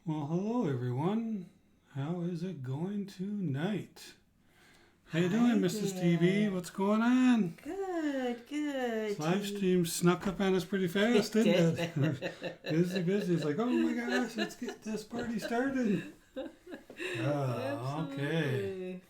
Well, hello everyone. How is it going tonight? How you doing, Mrs. TV? What's going on? Good. This live stream snuck up on us pretty fast, didn't it? busy. It's like, oh my gosh, let's get this party started. Okay.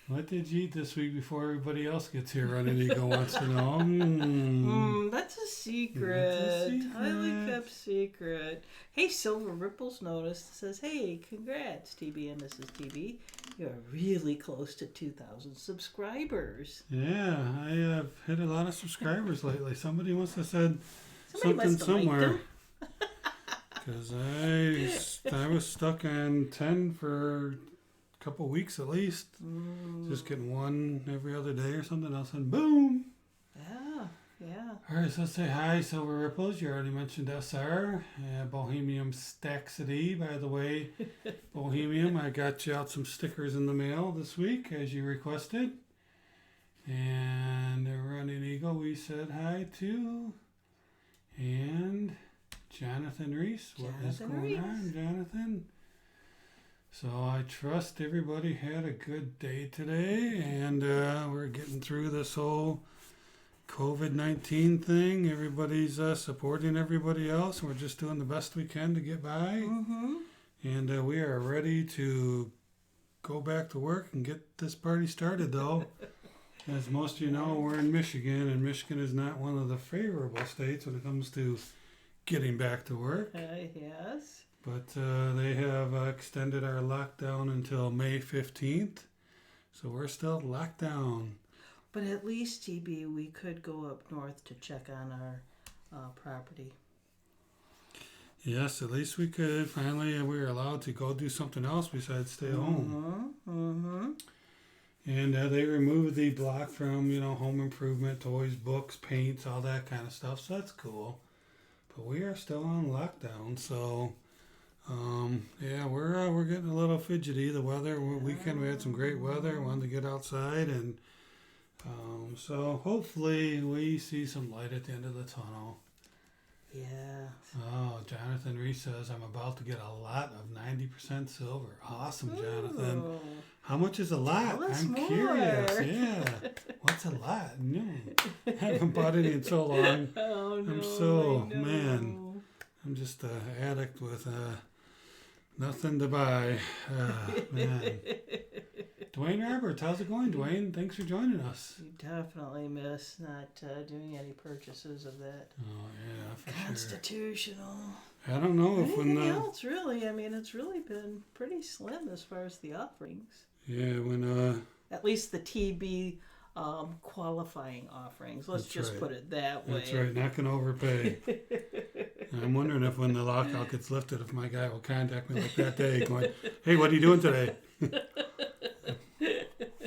What did you eat this week before everybody else gets here? Running Ego wants to know. That's a secret. Highly kept secret. Hey, Silver Ripples noticed. Says, hey, congrats, TB and Mrs. TB. You're really close to 2,000 subscribers. Yeah, I have hit a lot of subscribers lately. Somebody must have said something somewhere. Because I was stuck on 10 for a couple weeks at least. Just getting one every other day or something. All of a sudden, boom. Yeah. All right, so let's say hi, Silver Ripples. You already mentioned SR. Bohemium Staxity, by the way. Bohemium, I got you out some stickers in the mail this week, as you requested. And Running Eagle, we said hi to. And Jonathan Reese. What is going on, Jonathan? So I trust everybody had a good day today, and we're getting through this whole COVID-19 thing. Everybody's supporting everybody else. We're just doing the best we can to get by. And we are ready to go back to work and get this party started, though. As most of you know, we're in Michigan, and Michigan is not one of the favorable states when it comes to getting back to work. Yes. But they have extended our lockdown until May 15th. So we're still locked down. But at least, TB, we could go up north to check on our property. Yes, at least we could. Finally, we were allowed to go do something else besides stay home. And they removed the block from, home improvement, toys, books, paints, all that kind of stuff. So that's cool. But we are still on lockdown. So, we're getting a little fidgety. The weather, weekend we had some great weather. Wanted to get outside, and so hopefully we see some light at the end of the tunnel. Yeah. Oh, Jonathan Reese says, I'm about to get a lot of 90% silver. Awesome, Jonathan. Ooh. How much is a lot? I'm more. Curious. Yeah. What's a lot? No. I haven't bought any in so long. Oh, no. I'm just an addict with nothing to buy. Man. Dwayne Roberts, how's it going, Dwayne? Thanks for joining us. You definitely miss not doing any purchases of that. Oh, yeah, for Constitutional. Sure. I don't know if anything else, really. I mean, it's really been pretty slim as far as the offerings. Yeah, when... At least the TB qualifying offerings. Let's just put it that way. That's right, not going to overpay. I'm wondering if when the lockout gets lifted, if my guy will contact me like that day going, hey, what are you doing today?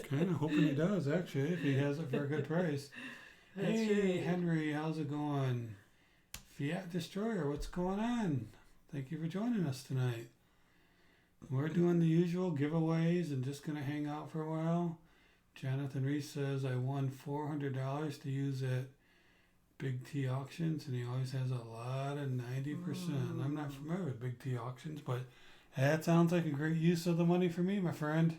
Kind of hoping he does, actually, if he has it for a good price. Hey, Henry, how's it going? Fiat Destroyer, what's going on? Thank you for joining us tonight. We're doing the usual giveaways and just going to hang out for a while. Jonathan Reese says, I won $400 to use at Big T Auctions, and he always has a lot of 90%. I'm not familiar with Big T Auctions, but that sounds like a great use of the money for me, my friend.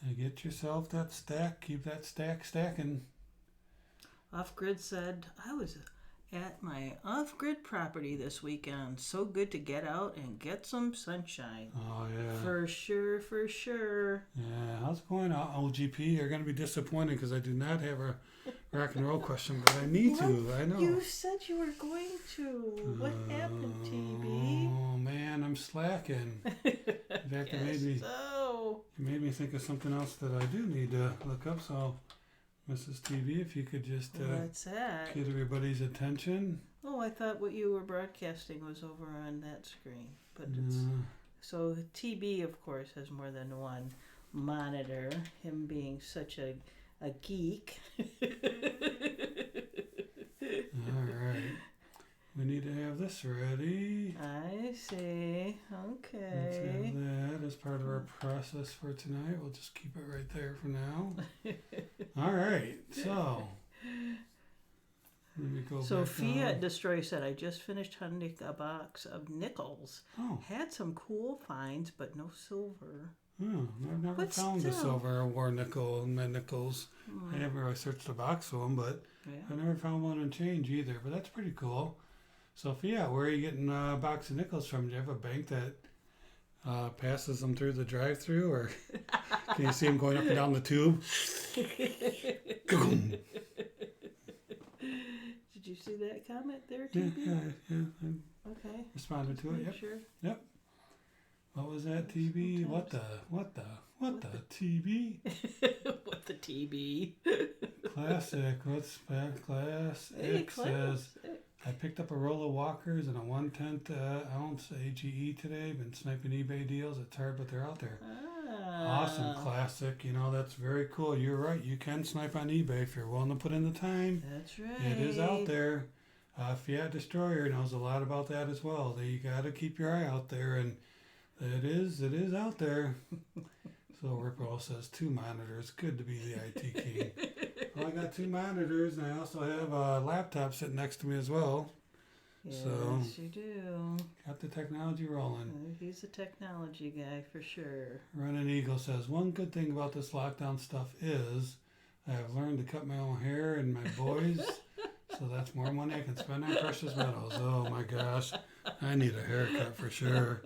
And get yourself that stack. Keep that stack stacking. Off-Grid said, I was at my off-grid property this weekend. So good to get out and get some sunshine. Oh, yeah. For sure. Yeah, how's it going, OGP? You're going to be disappointed because I do not have a rock and roll question, but I need to. I know. You said you were going to. What happened, TB? Oh, man, I'm slacking. In fact, it made me think of something else that I do need to look up. So, Mrs. TV, if you could just what's that? Get everybody's attention. Oh, I thought what you were broadcasting was over on that screen. But it's so TB, of course, has more than one monitor. Him being such a geek. All right. We need to have this ready. I see. Okay. Let's have that as part of our process for tonight. We'll just keep it right there for now. All right. So Let me go So back Fiat down. Destroyer said, I just finished hunting a box of nickels. Oh. Had some cool finds, but no silver. Oh, I've never But found still. a silver or war nickel in my nickels. I haven't really searched the box for them, but I never found one in change either. But that's pretty cool. So, yeah, where are you getting a box of nickels from? Do you have a bank that passes them through the drive-through, or can you see them going up and down the tube? Did you see that comment there, Yeah, TB? yeah. Okay. Responded to it. Yep. Sure. Yep. What was that, TB? What the TB? What the TB? Classic. What's back? Class X says, I picked up a roll of walkers and a 1/10 ounce AGE today. Been sniping eBay deals. It's hard, but they're out there. Awesome, Classic. You know, that's very cool. You're right. You can snipe on eBay if you're willing to put in the time. That's right. It is out there. Fiat Destroyer knows a lot about that as well. You got to keep your eye out there, and it is out there. So Ripple says 2 monitors. Good to be the IT king. Well, I got 2 monitors, and I also have a laptop sitting next to me as well. Yes, so, you do. Got the technology rolling. He's a technology guy for sure. Running Eagle says, one good thing about this lockdown stuff is I have learned to cut my own hair and my boys, so that's more money I can spend on precious metals. Oh my gosh, I need a haircut for sure.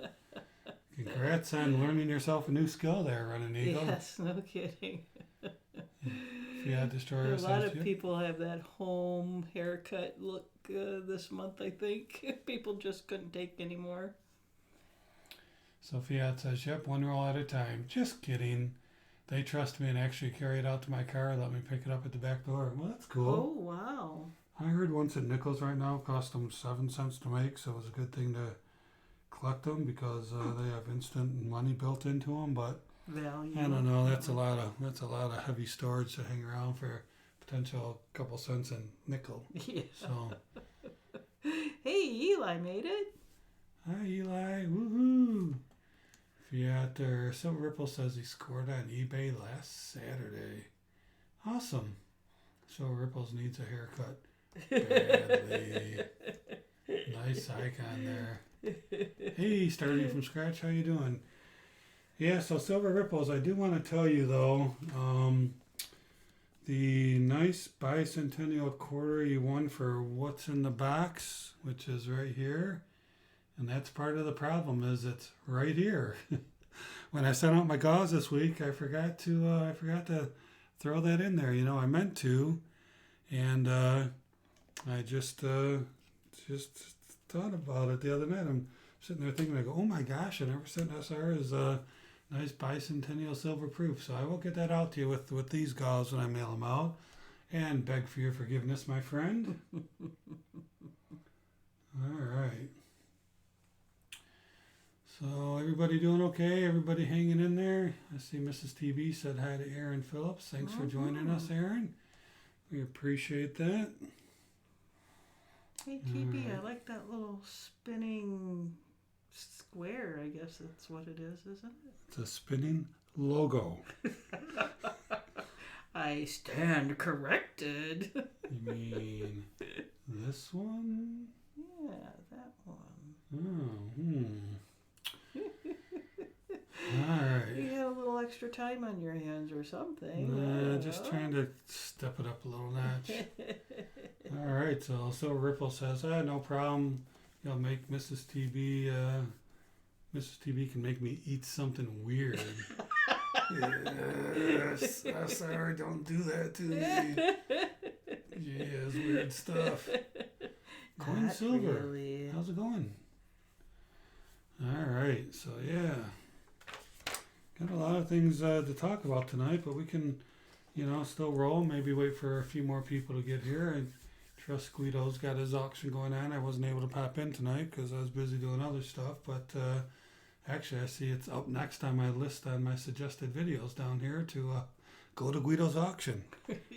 Congrats on learning yourself a new skill there, Running Eagle. Yes, no kidding. Fiat Destroyer a lot of people have that home haircut look this month, I think. People just couldn't take anymore. So Fiat says, yep, 1 roll at a time. Just kidding. They trust me and actually carry it out to my car and let me pick it up at the back door. Well, that's cool. Oh, wow. I heard once at Nichols right now cost them 7 cents to make, so it was a good thing to collect them because they have instant money built into them. But value. I don't know. That's a lot of heavy storage to hang around for potential couple cents in nickel. Yeah. So. Hey, Eli made it. Hi, Eli. Woohoo! Fiat or Silver Ripple says he scored on eBay last Saturday. Awesome. Silver Ripples needs a haircut badly. Nice icon there. Hey, starting from scratch. How you doing? Yeah, so Silver Ripples, I do want to tell you though, the nice bicentennial quarter you won for what's in the box, which is right here. And that's part of the problem is it's right here. When I sent out my gauze this week, I forgot to throw that in there. You know, I meant to, and I just thought about it the other night. I'm sitting there thinking, I go, oh my gosh, I never sent SR as a nice bicentennial silver proof. So I will get that out to you with these gauze when I mail them out, and beg for your forgiveness, my friend. All right. So everybody doing okay? Everybody hanging in there? I see Mrs. TV said hi to Aaron Phillips. Thanks for joining us, Aaron. We appreciate that. Hey, TB, I like that little spinning square. I guess that's what it is, isn't it? It's a spinning logo. I stand corrected. You mean this one? Yeah, that one. Oh, All right. You had a little extra time on your hands or something. Just trying to step it up a little notch. All right, so Ripple says, no problem. You'll make Mrs. TB. Mrs. TB can make me eat something weird. Yes, sorry, don't do that to me. Yes, weird stuff. Coin Not Silver. really. How's it going? All right, so yeah. Got a lot of things to talk about tonight, but we can, still roll. Maybe wait for a few more people to get here. I trust Guido's got his auction going on. I wasn't able to pop in tonight because I was busy doing other stuff. But actually, I see it's up next on my list on my suggested videos down here to go to Guido's auction.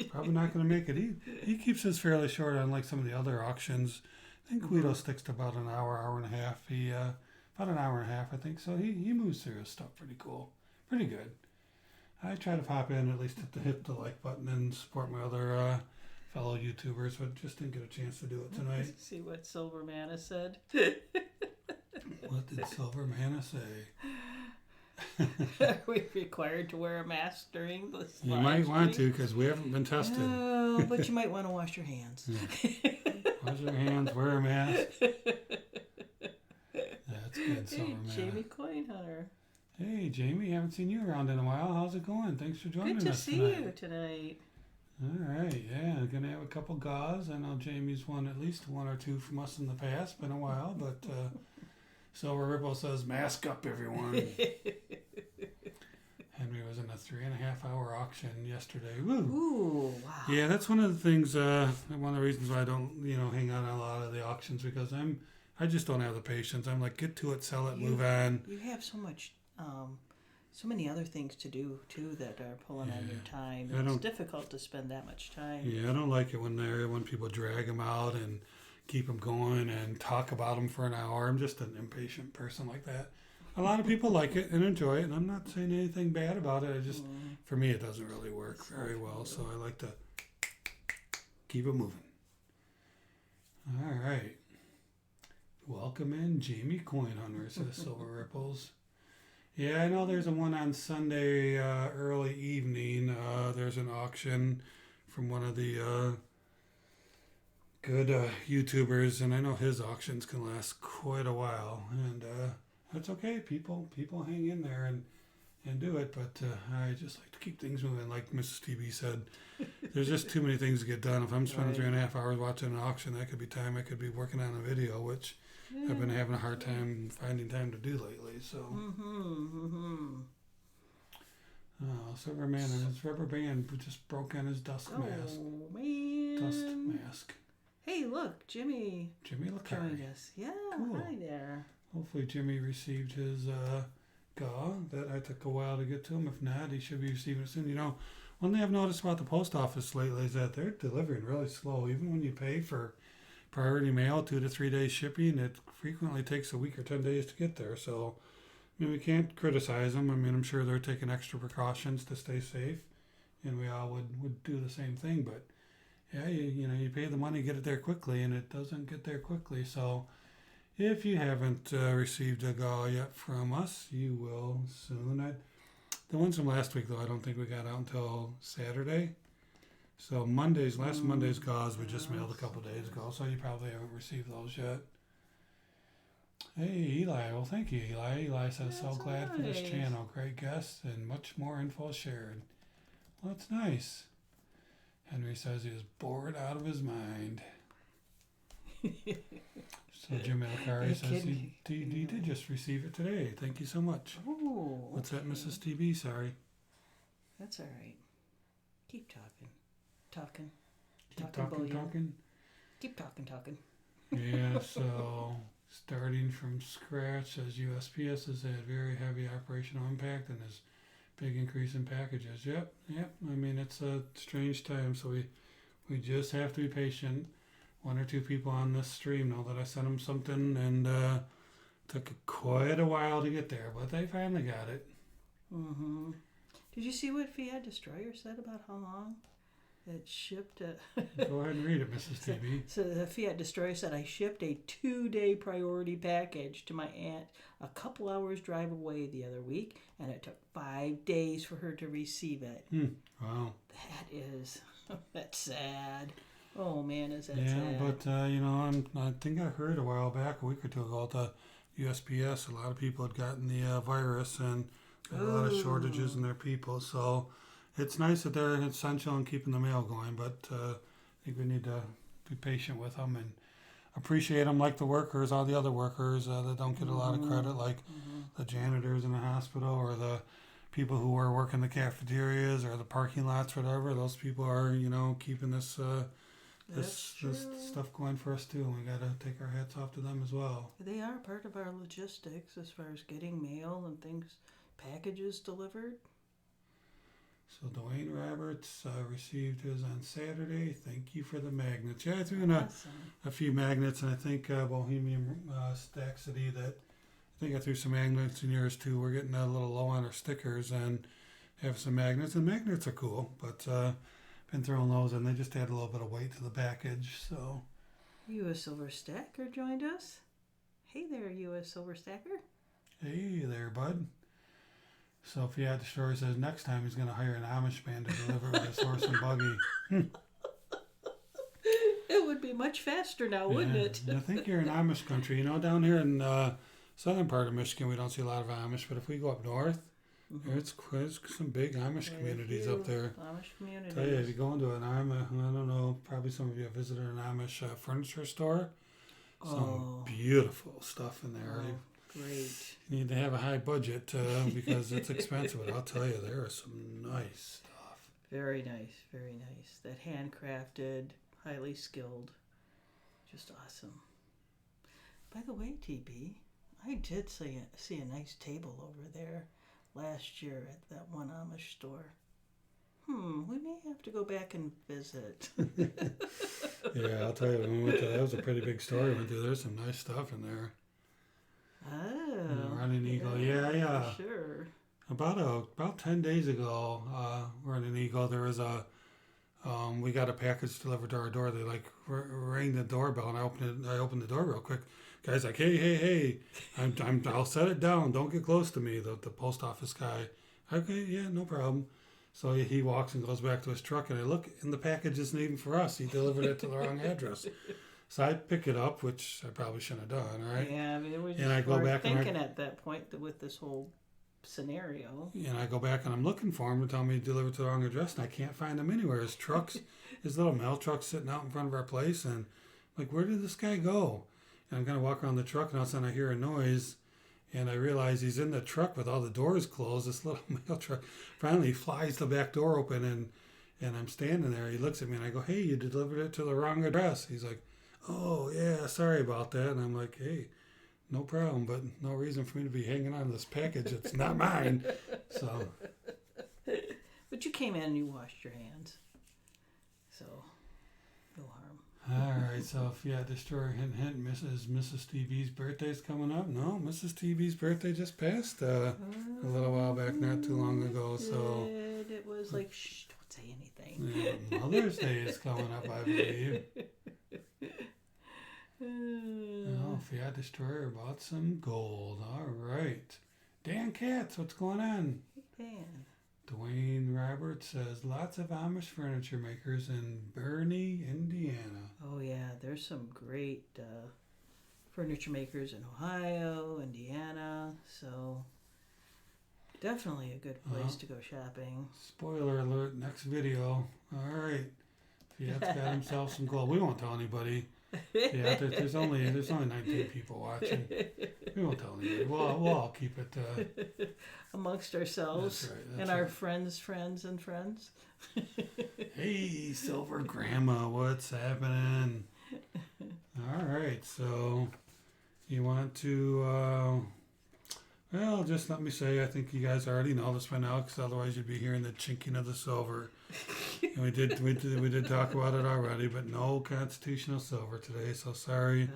Probably not going to make it. He keeps his fairly short on like some of the other auctions. I think Guido sticks to about an hour and a half. About an hour and a half, I think. So he moves through his stuff pretty cool. Pretty good. I try to pop in, at least hit the like button and support my other fellow YouTubers, but just didn't get a chance to do it tonight. Let's see what Silver Manna said. What did Silver Manna say? Are we required to wear a mask during this? You might want to, because we haven't been tested. Oh, but you might want to wash your hands. Yeah. Wash your hands, wear a mask. That's good, Silver Manna. Jamie Coin Hunter. Hey, Jamie, haven't seen you around in a while. How's it going? Thanks for joining us Good to see you tonight. All right, yeah, I'm going to have a couple gauze. I know Jamie's won at least one or two from us in the past. Been a while, but Silver Ripple says, mask up, everyone. Henry was in a 3.5-hour auction yesterday. Woo! Ooh, wow. Yeah, that's one of the things, one of the reasons why I don't, hang out on a lot of the auctions, because I just don't have the patience. I'm like, get to it, sell it, move on. You have so much, so many other things to do too that are pulling on your time. It's difficult to spend that much time. Yeah, I don't like it when people drag them out and keep them going and talk about them for an hour. I'm just an impatient person like that. A lot of people like it and enjoy it, and I'm not saying anything bad about it. For me, it doesn't really work very well, so I like to keep it moving. All right. Welcome in, Jamie Coin Hunter, says Silver Ripples. Yeah, I know there's a one on Sunday early evening. There's an auction from one of the good YouTubers, and I know his auctions can last quite a while, and that's okay. People hang in there and do it, but I just like to keep things moving. Like Mrs. TB said, there's just too many things to get done. If I'm spending 3.5 hours watching an auction, that could be time I could be working on a video, which I've been having a hard time finding time to do lately. So, Oh, Silver Man and his rubber band just broke on his dust mask. Oh man! Dust mask. Hey, look, Jimmy Lecari. joined us. Yeah, Cool. Hi there. Hopefully Jimmy received his GAW. That I took a while to get to him. If not, he should be receiving it soon. One thing I've noticed about the post office lately is that they're delivering really slow. Even when you pay for priority mail, 2 to 3 days shipping, it frequently takes a week or 10 days to get there. So, we can't criticize them. I'm sure they're taking extra precautions to stay safe, and we all would do the same thing. But yeah, you pay the money, get it there quickly, and it doesn't get there quickly. So if you haven't received a GAW yet from us, you will soon. The ones from last week, though, I don't think we got out until Saturday. So last Monday's GAWs we just mailed a couple days ago, so you probably haven't received those yet. Hey, Eli. Well, thank you, Eli. Eli says, so glad for this channel. Great guests and much more info shared. Well, that's nice. Henry says he was bored out of his mind. So Jim Lecari says he did just receive it today. Thank you so much. Oh, what's that, Mrs. TB? Sorry. That's all right. Keep talking. Keep Bullion. talking. Keep talking. Yeah, so starting from scratch, says USPS has had very heavy operational impact and has big increase in packages. Yep. It's a strange time, so we just have to be patient. 1 or 2 people on this stream know that I sent them something, and took quite a while to get there, but they finally got it. Mm-hmm. Did you see what Fiat Destroyer said about how long it shipped? Go ahead and read it, Mrs. TB. So the Fiat Destroyer said, I shipped a 2-day priority package to my aunt a couple hours drive away the other week, and it took 5 days for her to receive it. Wow. That's sad. Oh man, is that sad? Yeah, but I think I heard a while back, a week or two ago, at the USPS, a lot of people had gotten the virus and had a lot of shortages in their people. So it's nice that they're essential in keeping the mail going, but I think we need to be patient with them and appreciate them like the workers, all the other workers that don't get a lot of credit, like the janitors in the hospital or the people who are working the cafeterias or the parking lots, whatever. Those people are, keeping this stuff going for us too, and we got to take our hats off to them as well. They are part of our logistics as far as getting mail and packages delivered. So Dwayne Roberts received his on Saturday. Thank you for the magnets. Yeah, I threw in a few magnets, and I think Bohemian Stack City, that I think I threw some magnets in yours too. We're getting a little low on our stickers and have some magnets, and magnets are cool, but been throwing those in. They just add a little bit of weight to the package. So, U.S. Silver Stacker joined us. Hey there, U.S. Silver Stacker. Hey there, bud. So Fiat Destroyer says next time he's going to hire an Amish man to deliver with his horse and buggy. It would be much faster now, wouldn't it? I think you're in Amish country. You know, down here in southern part of Michigan, we don't see a lot of Amish. But if we go up north, there's some big Amish communities up there. Amish communities. Tell you, if you go into an Amish, I don't know, probably some of you have visited an Amish furniture store. Some beautiful stuff in there. Great. You need to have a high budget because it's expensive. But I'll tell you, there is some nice stuff. Very nice, very nice. That handcrafted, highly skilled, just awesome. By the way, TB, I did see a nice table over there last year at that one Amish store. We may have to go back and visit. Yeah, I'll tell you, when we went to, that was a pretty big store we went to. There's some nice stuff in there. Oh. Running Eagle, yeah. Sure. About 10 days ago, Running Eagle, there was we got a package delivered to our door. They rang the doorbell, and I opened the door real quick. Guy's like, hey, I'll set it down. Don't get close to me. The post office guy. Okay, yeah, no problem. So he walks and goes back to his truck, and I look, and the package isn't even for us. He delivered it to the wrong address. So I pick it up, which I probably shouldn't have done, right? Yeah, I mean, we just and I go back thinking at that point that with this whole scenario. And I go back and I'm looking for him to tell me he delivered to the wrong address, and I can't find him anywhere. His little mail truck's sitting out in front of our place, and I'm like, where did this guy go? And I'm going to walk around the truck, and all of a sudden I hear a noise, and I realize he's in the truck with all the doors closed, this little mail truck. Finally, he flies the back door open, and I'm standing there. He looks at me, and I go, hey, you delivered it to the wrong address. He's like, oh, yeah, sorry about that. And I'm like, hey, no problem, but no reason for me to be hanging on to this package. It's not mine. So. But you came in and you washed your hands. So, no harm. All right, so if Destroyer, hint, Mrs. TV's birthday's coming up. No, Mrs. TV's birthday just passed a little while back, not too long ago. So it was like, shh, don't say anything. Yeah, Mother's Day is coming up, I believe. Fiat Destroyer bought some gold. All right. Dan Katz, what's going on? Hey, Dan. Dwayne Roberts says, lots of Amish furniture makers in Bernie, Indiana. Oh, yeah. There's some great furniture makers in Ohio, Indiana. So, definitely a good place to go shopping. Spoiler alert, next video. All right. Fiat's got himself some gold. We won't tell anybody. Yeah, there's only 19 people watching. We won't tell anybody. We'll all keep it amongst ourselves. That's right, our friends. Hey, Silver Grandma, what's happening? All right, so you want to? Well, just let me say, I think you guys already know this by now, because otherwise you'd be hearing the chinking of the silver. And we did talk about it already, but no constitutional silver today, so sorry.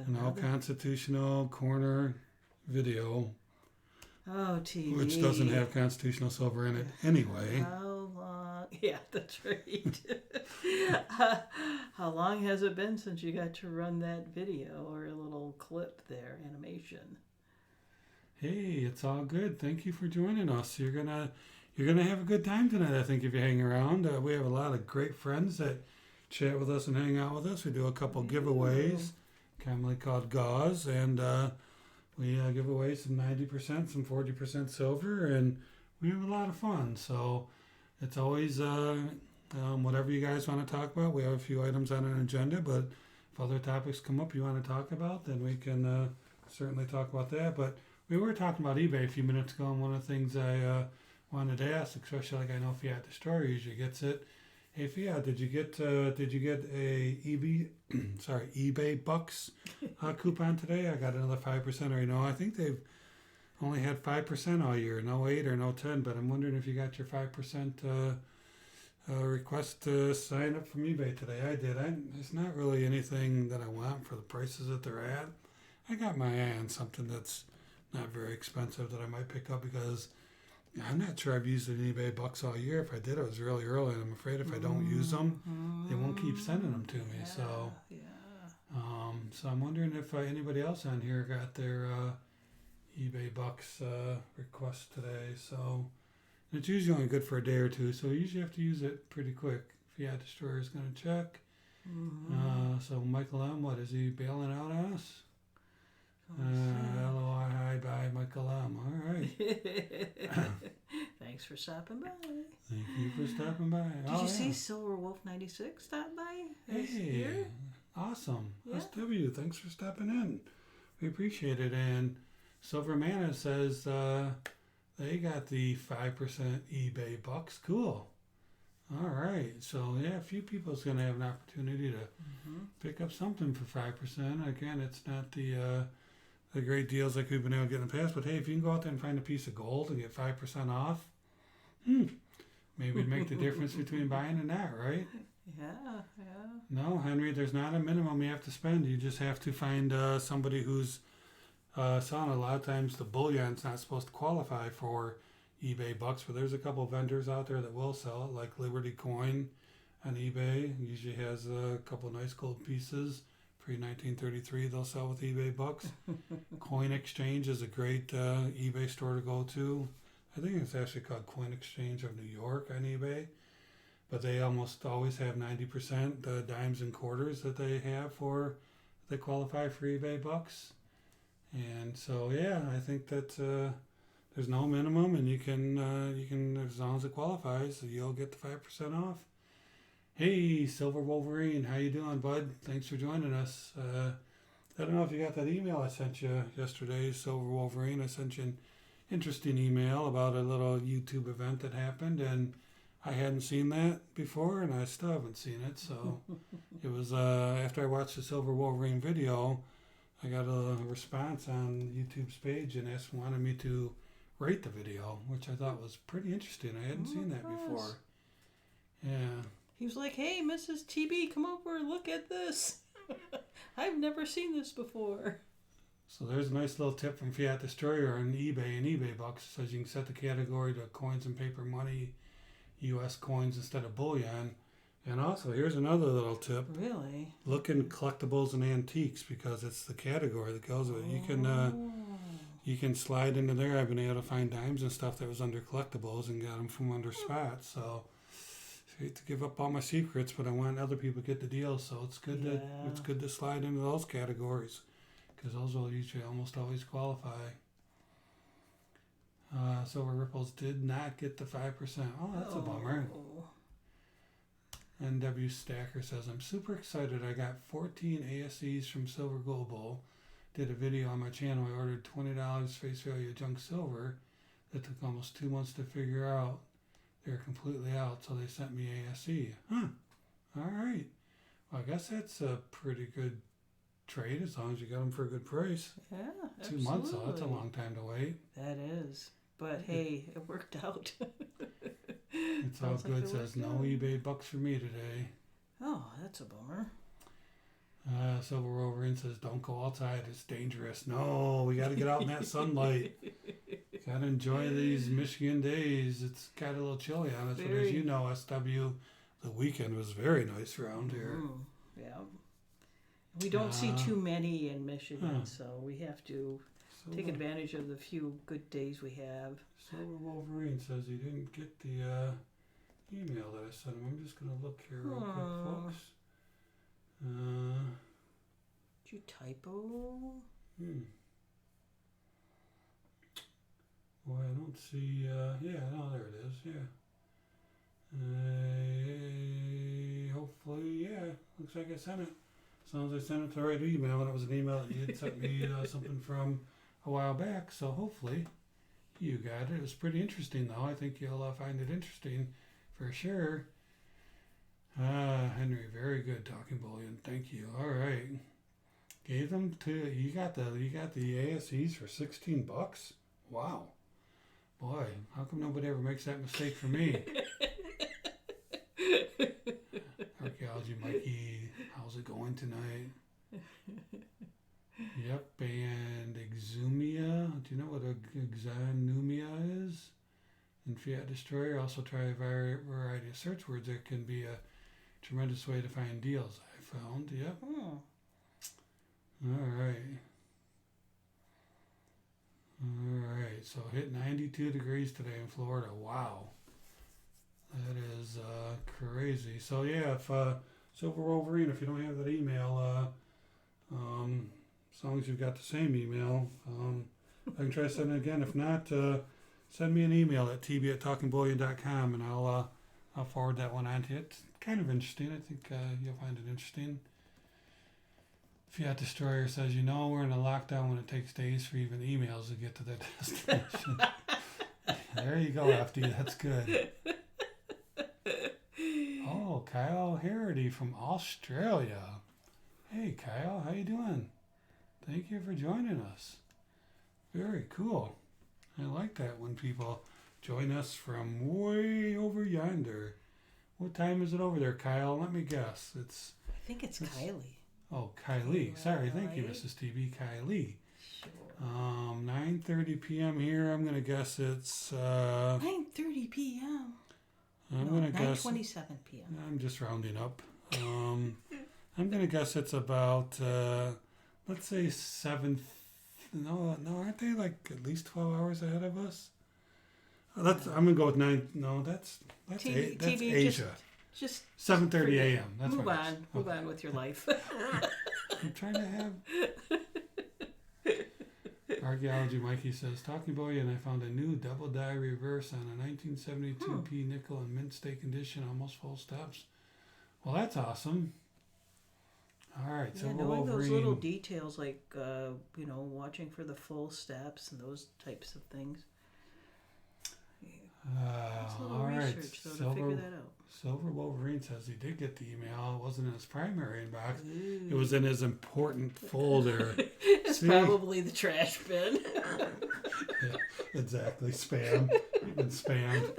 No constitutional corner video. Oh, TV. Which doesn't have constitutional silver in it anyway. How long? Yeah, that's right. How long has it been since you got to run that video or a little clip there, animation? Hey, it's all good. Thank you for joining us. You're gonna have a good time tonight, I think, if you hang around. We have a lot of great friends that chat with us and hang out with us. We do a couple giveaways, commonly called gauze, and we give away some 90%, some 40% silver, and we have a lot of fun. So it's always whatever you guys want to talk about. We have a few items on an agenda, but if other topics come up you want to talk about, then we can certainly talk about that. But we were talking about eBay a few minutes ago, and one of the things I wanted to ask, especially like I know Fiat Destroyer usually gets it. Hey Fiat, did you get a eBay Bucks coupon today? I got another 5%. Or I think they've only had 5% all year, no 8 or no 10. But I'm wondering if you got your 5% request to sign up from eBay today. I did. There's not really anything that I want for the prices that they're at. I got my eye on something that's not very expensive that I might pick up because I'm not sure I've used an eBay bucks all year. If I did, it was really early, and I'm afraid if I don't use them, they won't keep sending them to me. So I'm wondering if anybody else on here got their eBay bucks request today. So it's usually only good for a day or two, so you usually have to use it pretty quick. Fiat Destroyer is going to check. So Michael M., what, is he bailing out on us? LOI, hi, bye, Michael M. All right. Thanks for stopping by. Thank you for stopping by. Did you see Silver Wolf 96 stop by? Hey, awesome. Yeah. SW, thanks for stopping in. We appreciate it. And Silver Mana says they got the 5% eBay bucks. Cool. All right. So, yeah, a few people's going to have an opportunity to pick up something for 5%. Again, it's not the great deals like we've been able to get in the past, but hey, if you can go out there and find a piece of gold and get 5% off, maybe it'd make the difference between buying and not, right? Yeah. No, Henry, there's not a minimum you have to spend. You just have to find somebody who's selling. A lot of times the bullion's not supposed to qualify for eBay bucks, but there's a couple of vendors out there that will sell it, like Liberty Coin on eBay. Usually has a couple of nice gold pieces. Pre-1933, they'll sell with eBay bucks. Coin Exchange is a great eBay store to go to. I think it's actually called Coin Exchange of New York on eBay. But they almost always have 90% dimes and quarters that they have they qualify for eBay bucks. And so, yeah, I think that there's no minimum, and you can as long as it qualifies, you'll get the 5% off. Hey, Silver Wolverine, how you doing, bud? Thanks for joining us. I don't know if you got that email I sent you yesterday, Silver Wolverine. I sent you an interesting email about a little YouTube event that happened, and I hadn't seen that before, and I still haven't seen it. So it was after I watched the Silver Wolverine video, I got a response on YouTube's page and wanted me to rate the video, which I thought was pretty interesting. I hadn't seen that before. Yeah. He was like, hey, Mrs. TB, come over and look at this. I've never seen this before. So there's a nice little tip from Fiat Destroyer on eBay and eBay bucks. It says you can set the category to coins and paper money, U.S. coins instead of bullion. And also, here's another little tip. Really? Look in collectibles and antiques, because it's the category that goes with it. You can slide into there. I've been able to find dimes and stuff that was under collectibles and got them from under spots. So I hate to give up all my secrets, but I want other people to get the deal. So it's good to slide into those categories, because those will usually almost always qualify. Silver Ripples did not get the 5%. Oh, that's a bummer. NW Stacker says, I'm super excited. I got 14 ASEs from Silver Global. Did a video on my channel. I ordered $20 face value of junk silver. That took almost 2 months to figure out. They're completely out, so they sent me ASE. Huh. All right. Well, I guess that's a pretty good trade as long as you got them for a good price. Yeah, 2 months, though. That's a long time to wait. That is. But hey, it worked out. It's all good. It says no eBay bucks for me today. Oh, that's a bummer. Silver Wolverine says, don't go outside. It's dangerous. No, we got to get out in that sunlight. Got to enjoy these Michigan days. It's got a little chilly on us. But as you know, SW, the weekend was very nice around here. Yeah. We don't see too many in Michigan, so we have to take advantage of the few good days we have. Silver Wolverine says he didn't get the email that I sent him. I'm just going to look here real quick, folks. Did you typo? Well, I don't see, yeah, no, there it is, yeah. Hopefully, yeah, looks like I sent it. As long as I sent it to the right email, and it was an email that you had sent me something from a while back, so hopefully you got it. It was pretty interesting, though. I think you'll find it interesting for sure. Henry, very good, Talking Bullion. Thank you. All right, gave them to you. Got the ASEs for $16. Wow, boy, how come nobody ever makes that mistake for me? Archaeology Mikey, how's it going tonight? Yep, and Exumia. Do you know what Exanumia is? In Fiat Destroyer, also try a variety of search words. There can be a tremendous way to find deals, I found. Yep. Oh. All right. All right. So hit 92 degrees today in Florida. Wow. That is crazy. So yeah, if Silver Wolverine, if you don't have that email, as long as you've got the same email, I can try sending it again. If not, send me an email at tb@talkingbullion.com, and I'll forward that one on to you. It's kind of interesting. I think you'll find it interesting. Fiat Destroyer says, we're in a lockdown when it takes days for even emails to get to their destination. There you go, FD. That's good. Oh, Kyle Harity from Australia. Hey, Kyle. How you doing? Thank you for joining us. Very cool. I like that when people join us from way over yonder. What time is it over there, Kyle? Let me guess. I think it's Kylie. Oh, Kylie. Sorry, thank you, Mrs. TV. Kylie. Sure. 9:30 p.m. here. I'm gonna guess it's 9:30 p.m. I'm gonna guess 9:27 p.m. I'm just rounding up. I'm gonna guess it's about let's say 7. No, aren't they like at least 12 hours ahead of us? I'm gonna go with 9. No, that's TV, that's TV, Asia. Just 7:30 a.m. That's move what on. Move on with your life. I'm trying to have. Archaeology Mikey says, Talking Bullion, I found a new double die reverse on a 1972p nickel in mint state condition, almost full stops. Well, that's awesome. All right, Yeah, Silver knowing Wolverine. those little details like, watching for the full steps and those types of things. It's a little all right, research, though, to figure that out. Silver Wolverine says he did get the email. It wasn't in his primary inbox. Ooh. It was in his important folder. It's probably the trash bin. Yeah, exactly. Spam. You've been spammed.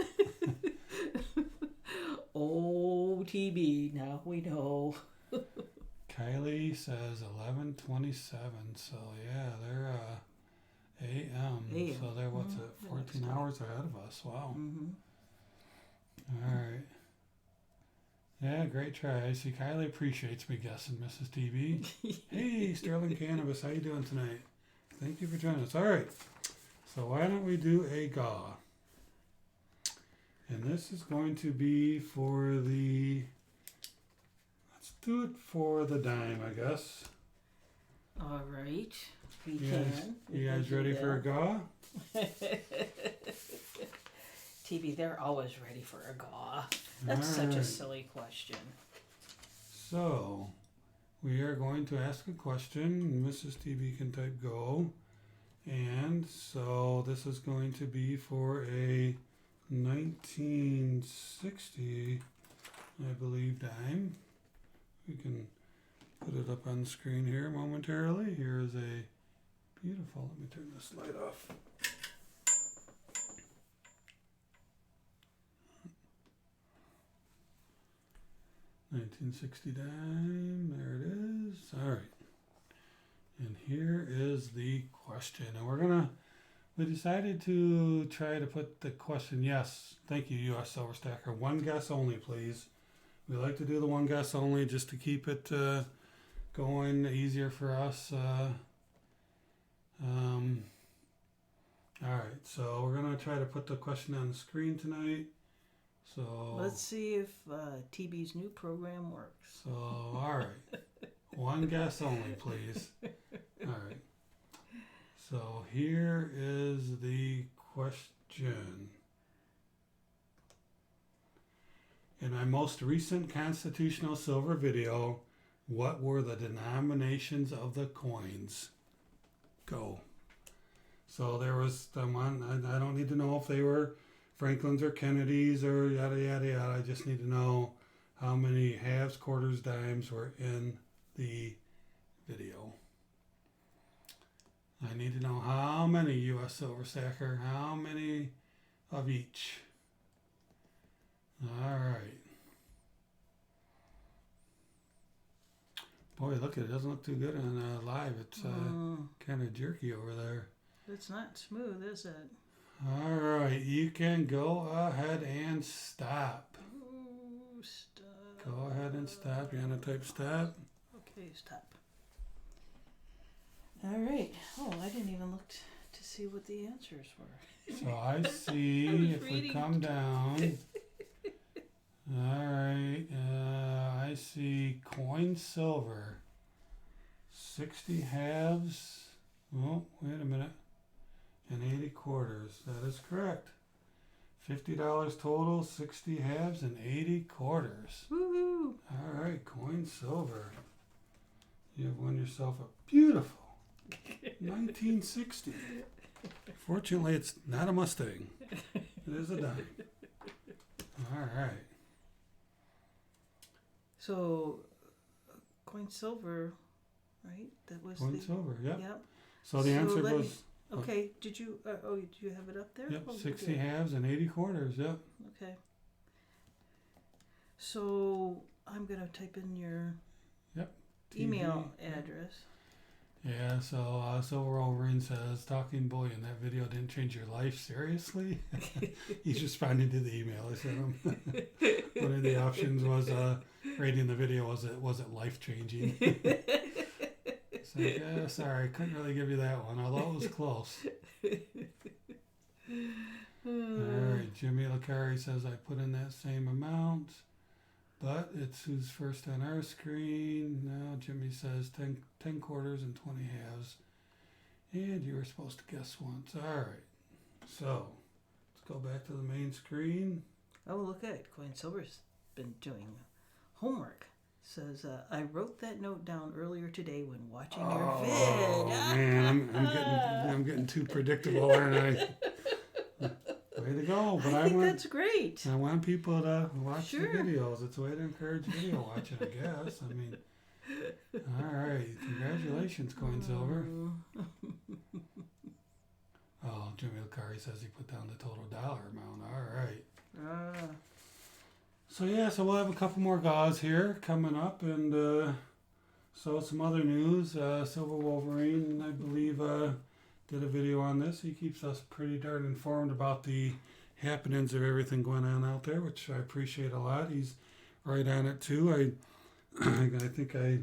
Oh, TB. Now we know. Kylie says 11:27. So yeah, they're AM. So they're 14 hours ahead of us. Wow. Mm-hmm. All right. Yeah, great try. I see Kylie appreciates me guessing, Mrs. TV. Hey, Sterling Cannabis, how you doing tonight? Thank you for joining us. All right. So why don't we do a GAW? And this is going to be for the... Let's do it for the dime, I guess. All right. We can. You guys ready for a GAW? TV, they're always ready for a GAW. That's such a silly question. So, we are going to ask a question. Mrs. TV can type go. And so this is going to be for a 1960, I believe, dime. We can put it up on the screen here momentarily. Here is a beautiful, let me turn this light off. $1960 dime, there it is. All right. And here is the question. And we decided to try to put the question, yes, thank you, U.S. Silver Stacker. One guess only, please. We like to do the one guess only just to keep it going easier for us. All right, so we're going to try to put the question on the screen tonight. So let's see if TB's new program works. So, all right. One guess only, please. All right. So here is the question. In my most recent constitutional silver video, what were the denominations of the coins? Go. So there was someone, I don't need to know if they were Franklin's or Kennedy's or yada, yada, yada. I just need to know how many halves, quarters, dimes were in the video. I need to know how many U.S. Silver Stacker, how many of each. All right. Boy, look at it. It doesn't look too good on live. It's kind of jerky over there. It's not smooth, is it? All right, you can go ahead and stop. Oh, stop. Go ahead and stop. You want to type stop? Okay, stop. All right. Oh, I didn't even look to see what the answers were. So I see if we come down. All right, I see coin silver, 60 halves. Oh, wait a minute. And 80 quarters. That is correct. $50 total, 60 halves, and 80 quarters. Woohoo! All right, coin silver. You have won yourself a beautiful 1960. Fortunately, it's not a Mustang. It is a dime. All right. So, coin silver, right? That was Coin the silver, yep. Yep. So the answer let was... me- okay, did you... did you have it up there? Yep, Oh, 60 good. halves and 80 quarters, yep. Okay. So, I'm going to type in your email address. Yeah, so Silver Wolverine says, Talking Bullion, that video didn't change your life? Seriously? He's responding to the email I sent him. One of the options was rating the video, was it life-changing? So, yeah, sorry, I couldn't really give you that one, although it was close. Alright, Jimmy Lacari says, I put in that same amount, but it's who's first on our screen. Now Jimmy says 10 quarters and 20 halves. And you were supposed to guess once. Alright, so let's go back to the main screen. Oh, look at it. Coin Silver's been doing homework. Says, I wrote that note down earlier today when watching your vid. Man, I'm getting too predictable, aren't I? Way to go! But I think that's great. I want people to watch Sure. the videos. It's a way to encourage video watching, I guess. I mean, all right. Congratulations, Coin Silver. Oh, Jimmy Lacari says he put down the total dollar amount. All right. So we'll have a couple more gauze here coming up, and so some other news. Silver Wolverine, I believe, did a video on this. He keeps us pretty darn informed about the happenings of everything going on out there, which I appreciate a lot. He's right on it too. I think I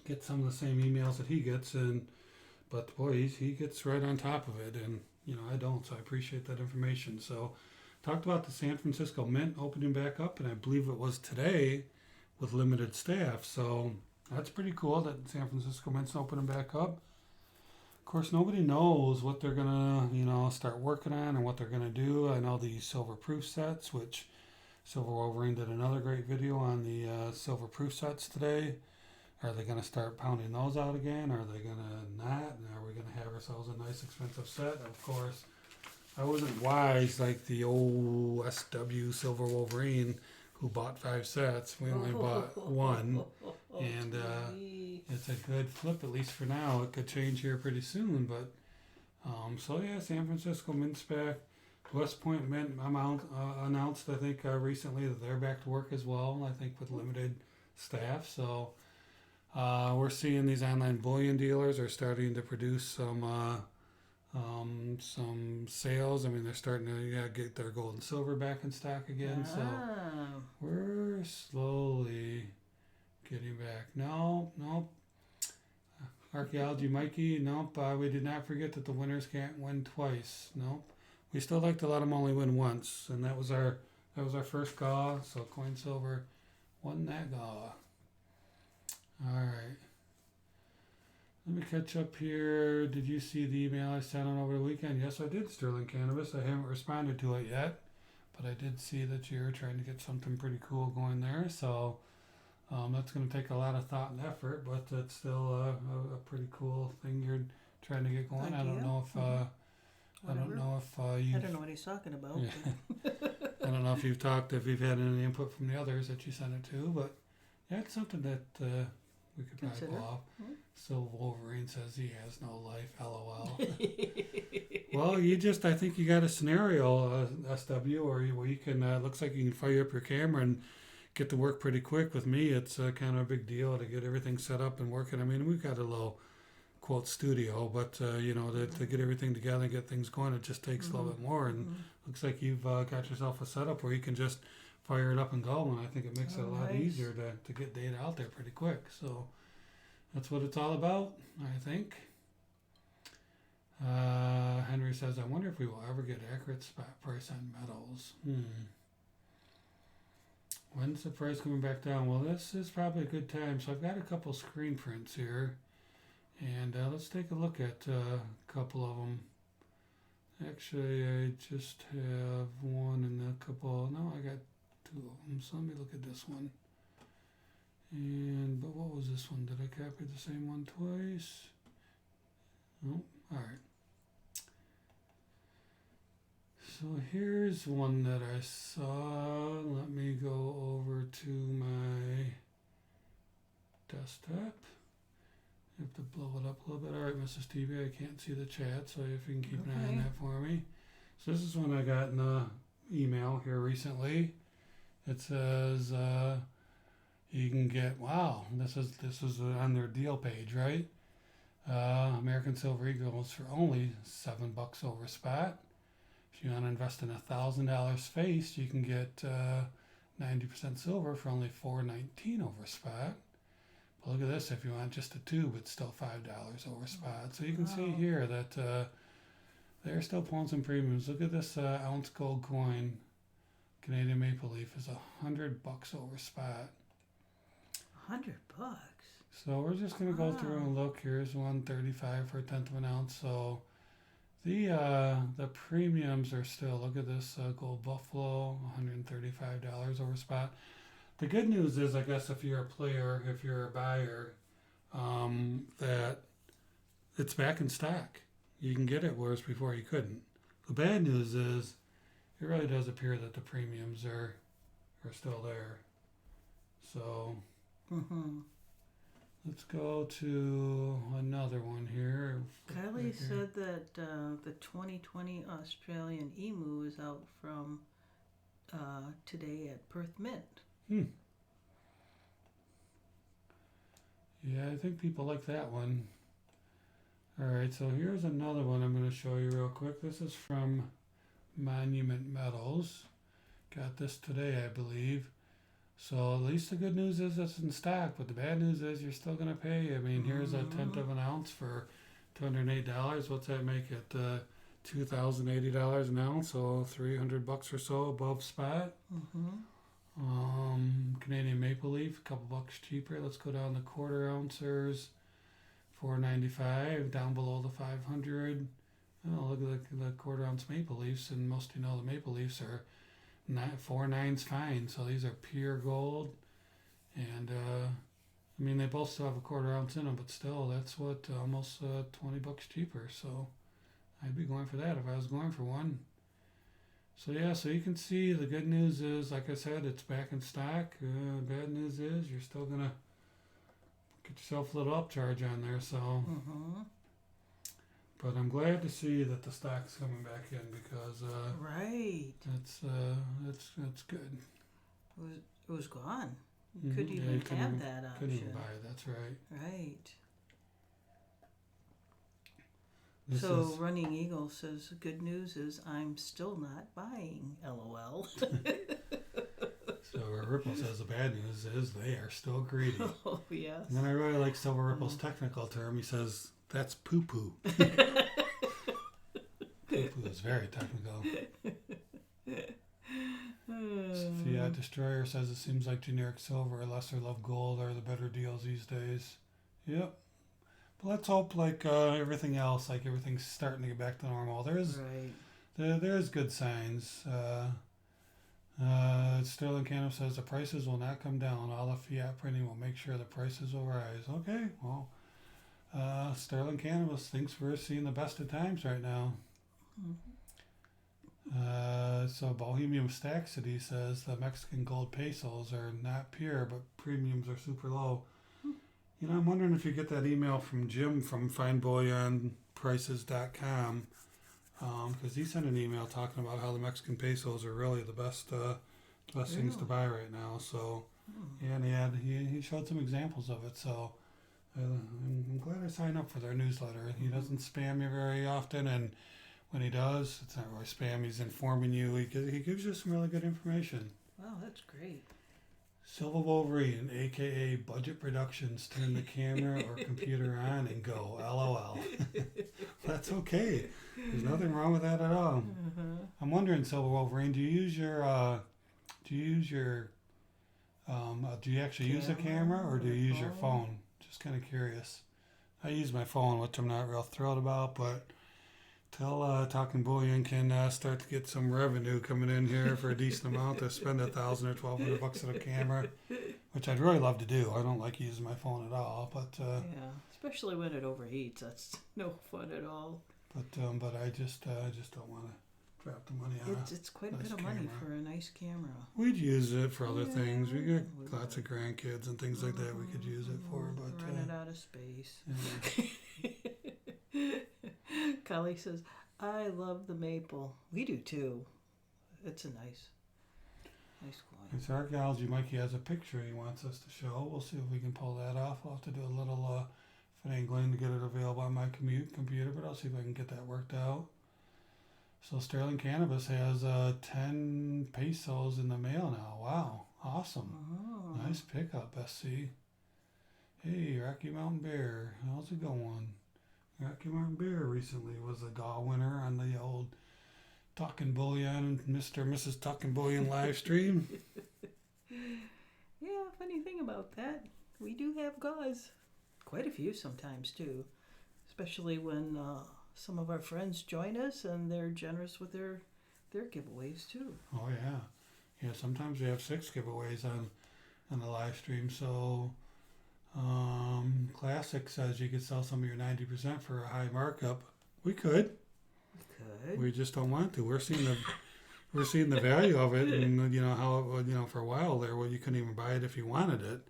get some of the same emails that he gets, but boy, he gets right on top of it, and I don't, so I appreciate that information. So talked about the San Francisco Mint opening back up, and I believe it was today with limited staff. So that's pretty cool that San Francisco Mint's opening back up. Of course, nobody knows what they're gonna, start working on and what they're gonna do. I know the silver proof sets, which Silver Wolverine did another great video on the silver proof sets today. Are they gonna start pounding those out again? Are they gonna not? And are we gonna have ourselves a nice expensive set? Of course, I wasn't wise like the old SW Silver Wolverine who bought 5 sets. We only bought one, and it's a good flip, at least for now. It could change here pretty soon, but San Francisco Mint's back. West Point Mint announced, I think, recently that they're back to work as well, I think with limited staff. So we're seeing these online bullion dealers are starting to produce some sales. I mean, they're starting to get their gold and silver back in stock again. So we're slowly getting back. Nope. Archaeology Mikey, nope. We did not forget that the winners can't win twice. Nope. We still like to let them only win once, and that was our first GAW. So Coin Silver won that GAW. All right. Let me catch up here. Did you see the email I sent on over the weekend? Yes, I did, Sterling Cannabis. I haven't responded to it yet, but I did see that you're trying to get something pretty cool going there. So that's going to take a lot of thought and effort, but it's still a pretty cool thing you're trying to get going. Thank I don't you. know if I don't know if I don't know what he's talking about. Yeah. I don't know if you've had any input from the others that you sent it to, but yeah, it's something that we could probably pull off. So Wolverine says he has no life, LOL. Well, I think you got a scenario, SW, where you can, looks like you can fire up your camera and get to work pretty quick. With me, it's kind of a big deal to get everything set up and working. I mean, we've got a little quote studio, but to get everything together and get things going, it just takes a little bit more. And looks like you've got yourself a setup where you can just fire it up and go, and I think it makes it a lot easier to get data out there pretty quick. So that's what it's all about, I think. Henry says, I wonder if we will ever get accurate spot price on metals. When's the price coming back down? Well, this is probably a good time. So I've got a couple screen prints here. And let's take a look at a couple of them. Actually, I just have one and a couple. No, I got two of them. So let me look at this one. But what was this one? Did I copy the same one twice? No. All right. So here's one that I saw. Let me go over to my desktop. I have to blow it up a little bit. All right, Mrs. TV, I can't see the chat, so if you can keep an eye on that for me. So this is one I got in an email here recently. It says you can get, wow, this is on their deal page, right? American Silver Eagles for only $7 over spot. If you want to invest in $1,000 face, you can get 90% silver for only $4.19 over spot. But look at this, if you want just a tube, it's still $5 over spot. So you can see here that they're still pulling some premiums. Look at this ounce gold coin, Canadian Maple Leaf, is $100 over spot. $100. So we're just going to go through and look. Here's 135 for a tenth of an ounce. So the premiums are still, look at this Gold Buffalo, $135 over spot. The good news is, I guess, if you're a player, if you're a buyer, that it's back in stock. You can get it, whereas before you couldn't. The bad news is it really does appear that the premiums are still there. So let's go to another one here. Kylie said that the 2020 Australian Emu is out from today at Perth Mint. Yeah, I think people like that one. All right, so here's another one I'm going to show you real quick. This is from Monument Metals. Got this today, I believe. So at least the good news is it's in stock, but the bad news is you're still going to pay. I mean, here's a tenth of an ounce for $208. What's that make it? $2,080 an ounce, so $300 or so above spot. Canadian Maple Leaf, a couple bucks cheaper. Let's go down to quarter ouncers, $4.95, down below the 500. Oh, look at the quarter ounce Maple Leafs, and most of you know the Maple Leafs are 4.9's fine. So these are pure gold, and I mean they both still have a quarter ounce in them, but still that's what almost $20 cheaper. So I'd be going for that if I was going for one. So yeah, so you can see the good news is, like I said, it's back in stock. Bad news is you're still gonna get yourself a little upcharge on there. So, but I'm glad to see that the stock's coming back in because it's good. It was gone. You couldn't even have that option. Couldn't even buy it. That's right. Right. This Running Eagle says, good news is I'm still not buying, LOL. So Ripple says the bad news is they are still greedy. Oh, yes. And then I really like Silver Ripple's technical term. He says, that's poo-poo. Poo-poo is very technical. Fiat Destroyer says it seems like generic silver, lesser love gold are the better deals these days. Yep. Let's hope, like everything else, like everything's starting to get back to normal. There's good signs. Sterling Cannon says the prices will not come down. All the fiat printing will make sure the prices will rise. Okay, well, Sterling Cannabis thinks we're seeing the best of times right now. So Bohemian Stack City says the Mexican gold pesos are not pure, but premiums are super low. You know, I'm wondering if you get that email from Jim from FineBullionPrices.com, because he sent an email talking about how the Mexican pesos are really the best things to buy right now. So, and he showed some examples of it. So, I'm glad I signed up for their newsletter. He doesn't spam you very often, and when he does, it's not really spam. He's informing you. He gives you some really good information. Wow, that's great. Silver Wolverine, aka Budget Productions, turn the camera or computer on and go. LOL. That's okay. There's nothing wrong with that at all. I'm wondering, Silver Wolverine, do you actually use a camera or do you use your phone? Just kind of curious. I use my phone, which I'm not real thrilled about, but till Talking Bullion can start to get some revenue coming in here for a decent amount to spend $1,000 or $1,200 at a camera, which I'd really love to do. I don't like using my phone at all, but yeah, especially when it overheats. That's no fun at all. But I just don't want to drop the money on it's quite a bit of money for a nice camera. We'd use it for other things. We got lots of grandkids and things like that we could use it for, but run it out of space. Yeah. Kali says, I love the maple. We do too. It's a nice coin. It's archaeology. Mikey has a picture he wants us to show. We'll see if we can pull that off. I'll have to do a little finagling to get it available on my computer, but I'll see if I can get that worked out. So Sterling Cannabis has 10 pesos in the mail now. Wow. Awesome. Oh. Nice pickup, SC. Hey, Rocky Mountain Bear. How's it going? Rocky Mountain Bear recently was a gall winner on the old Talking Bullion, Mr. and Mrs. Talking Bullion live stream. Yeah, funny thing about that, we do have gauze. Quite a few sometimes too, especially when some of our friends join us and they're generous with their giveaways too. Oh yeah. Yeah, sometimes we have 6 giveaways on the live stream, so Classic says you could sell some of your 90% for a high markup. We could. We just don't want to. We're seeing the value of it, and how it would, for a while there, you couldn't even buy it if you wanted it.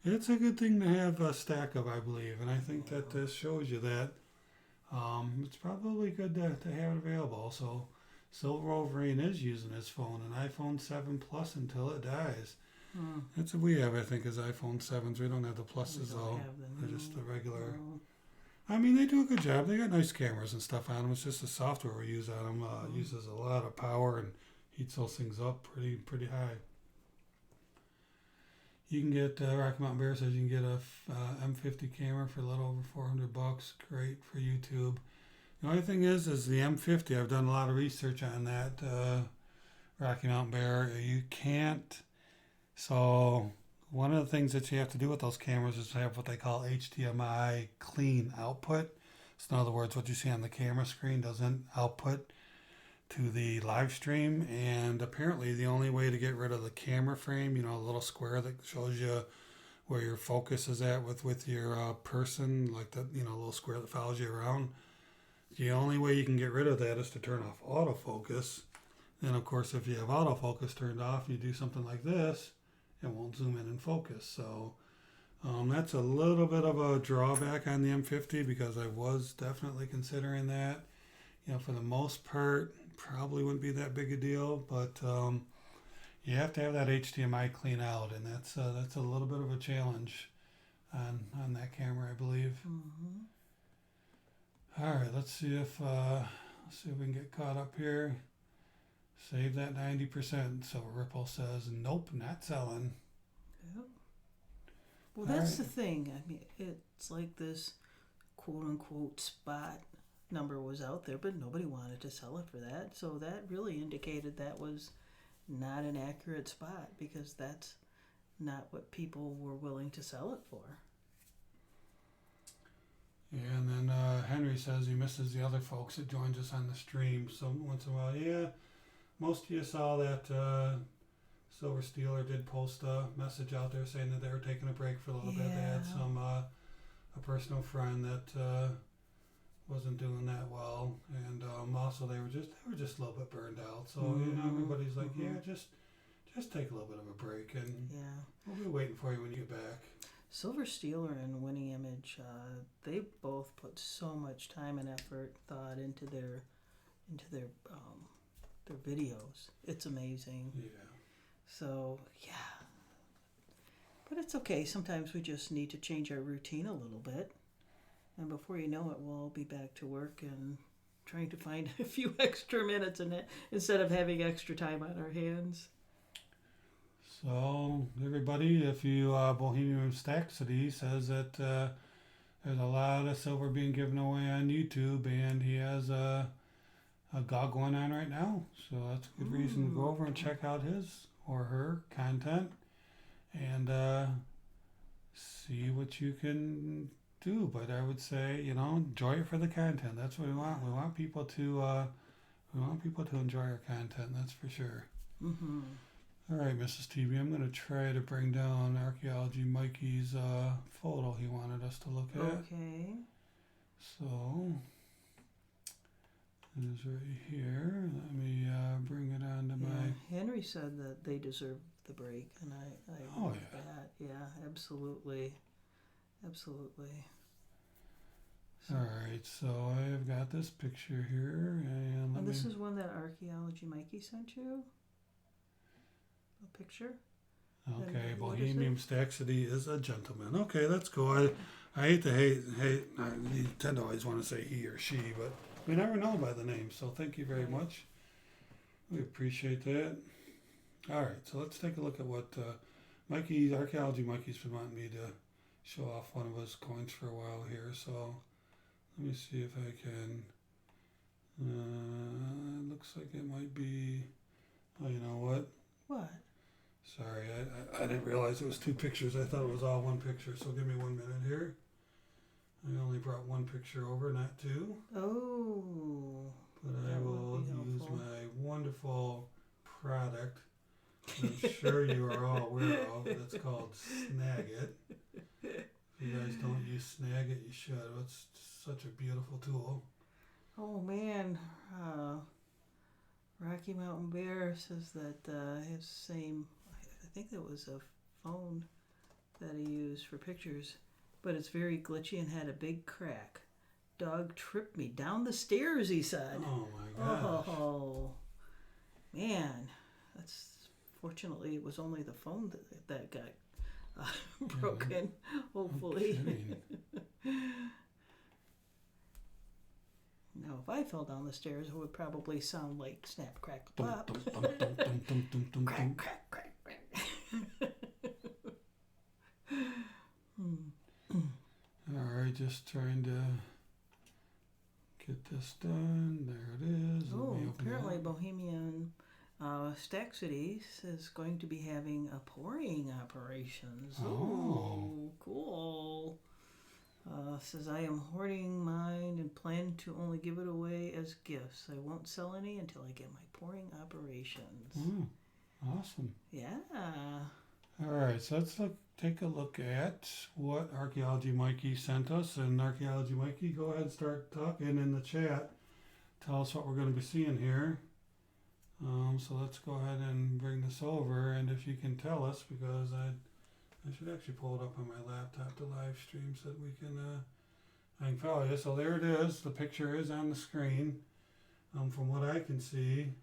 It's a good thing to have a stack of, I believe, and I think that this shows you that. It's probably good to have it available. So Silver Wolverine is using his phone, an iPhone 7 Plus until it dies. That's what we have, I think, is iPhone 7s. We don't have the Pluses, though. They're just the regular. I mean, they do a good job. They got nice cameras and stuff on them. It's just the software we use on them uses a lot of power and heats those things up pretty high. You can get, Rocky Mountain Bear says you can get a M50 camera for a little over $400. Great for YouTube. The only thing is the M50, I've done a lot of research on that, Rocky Mountain Bear. You can't. So one of the things that you have to do with those cameras is have what they call HDMI clean output. So in other words, what you see on the camera screen doesn't output to the live stream. And apparently the only way to get rid of the camera frame, a little square that shows you where your focus is at with your person, like that, little square that follows you around. The only way you can get rid of that is to turn off autofocus. Then, of course, if you have autofocus turned off and you do something like this, it won't zoom in and focus. So that's a little bit of a drawback on the M50 because I was definitely considering that. For the most part, probably wouldn't be that big a deal, but you have to have that HDMI clean out, and that's a little bit of a challenge on that camera, I believe. All right, let's see if we can get caught up here. Save that 90%. So Ripple says, nope, not selling. Yep. Well, that's the thing. I mean, it's like this quote-unquote spot number was out there, but nobody wanted to sell it for that. So that really indicated that was not an accurate spot because that's not what people were willing to sell it for. Yeah, and then Henry says he misses the other folks that joins us on the stream. So once in a while, yeah. Most of you saw that Silver Steeler did post a message out there saying that they were taking a break for a little bit. They had a personal friend that wasn't doing that well, and also they were just a little bit burned out. So everybody's like, yeah, just take a little bit of a break, and we'll be waiting for you when you get back. Silver Steeler and Winning Image, they both put so much time and effort, thought into their videos. It's amazing. Yeah. So, But it's okay. Sometimes we just need to change our routine a little bit. And before you know it, we'll all be back to work and trying to find a few extra minutes in it instead of having extra time on our hands. So, everybody, if you Bohemian Staxity says that there's a lot of silver being given away on YouTube, and he has a GOG going on right now. So that's a good reason to go over and check out his or her content and see what you can do. But I would say, enjoy it for the content. That's what we want. We want people to enjoy our content. That's for sure. Mm-hmm. All right, Mrs. TV, I'm going to try to bring down Archaeology Mikey's photo he wanted us to look at. Okay. So, it is right here. Let me bring it on to my... Henry said that they deserve the break, and I agree with that. Yeah, absolutely. Absolutely. So, all right, so I have got this picture here, and this is one that Archaeology Mikey sent you? A picture? Okay, Bohemian Staxity is a gentleman. Okay, let's go. I hate to hate. You tend to always want to say he or she, but we never know by the name. So thank you very much. We appreciate that. All right, so let's take a look at what Archaeology Mikey's been wanting me to show off one of his coins for a while here. So let me see if I can. Looks like it might be. Oh, you know what? What? Sorry, I didn't realize it was two pictures. I thought it was all one picture. So give me 1 minute here. I only brought one picture over, not two. Oh. But I will use my wonderful product that I'm sure you are all aware of. It's called Snagit. If you guys don't use Snagit, you should. It's such a beautiful tool. Oh, man. Rocky Mountain Bear says that his same, I think that was a phone that he used for pictures, but it's very glitchy and had a big crack. Dog tripped me down the stairs, he said. Oh my gosh. Oh, man. Fortunately, it was only the phone that got broken, hopefully. Now, if I fell down the stairs, it would probably sound like snap, crack, pop. Crack, crack, crack, crack. All right, just trying to get this done. There it is. Oh, apparently Bohemian Staxity is going to be having a pouring operations. Oh, cool. Says, I am hoarding mine and plan to only give it away as gifts. I won't sell any until I get my pouring operations. Awesome. Yeah. All right, so let's take a look at what Archaeology Mikey sent us. And Archaeology Mikey, go ahead and start talking in the chat. Tell us what we're going to be seeing here. So let's go ahead and bring this over. And if you can tell us, because I should actually pull it up on my laptop to live stream so that we can I can follow you. So there it is. The picture is on the screen. From what I can see.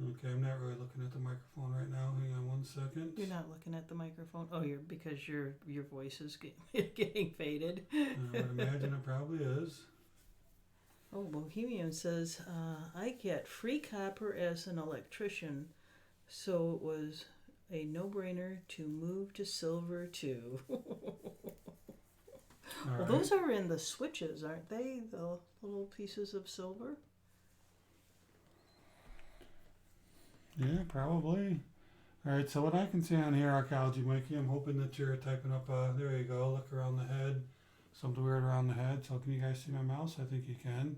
Okay, I'm not really looking at the microphone right now. Hang on 1 second. You're not looking at the microphone? Oh, because your voice is getting faded. I would imagine it probably is. Oh, Bohemian says, I get free copper as an electrician, so it was a no-brainer to move to silver too. Well, those are in the switches, aren't they? The little pieces of silver? Yeah, probably. All right, so what I can see on here, Archaeology Mikey, I'm hoping that you're typing up, there you go, look around the head. Something weird around the head. So can you guys see my mouse? I think you can.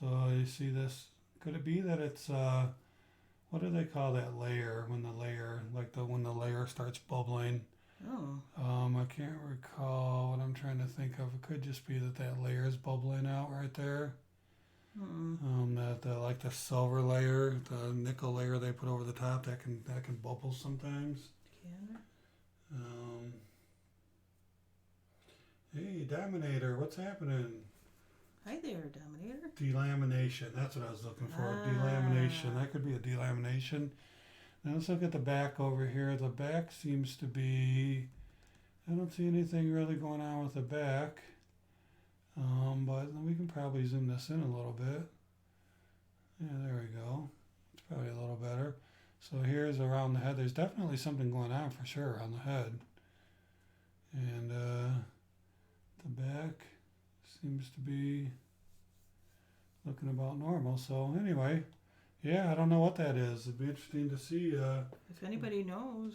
So you see this, could it be that it's, what do they call that layer, when the layer starts bubbling? Oh. I can't recall what I'm trying to think of. It could just be that layer is bubbling out right there. Like the silver layer, the nickel layer they put over the top, that can bubble sometimes. Can it? Hey, Dominator, what's happening? Hi there, Dominator. Delamination. That's what I was looking for. Delamination. That could be a delamination. Now let's look at the back over here. The back seems to be, I don't see anything really going on with the back. But we can probably zoom this in a little bit. Yeah, there we go. It's probably a little better. So here's around the head. There's definitely something going on for sure on the head. And the back seems to be looking about normal. So anyway, yeah, I don't know what that is. It'd be interesting to see. If anybody knows,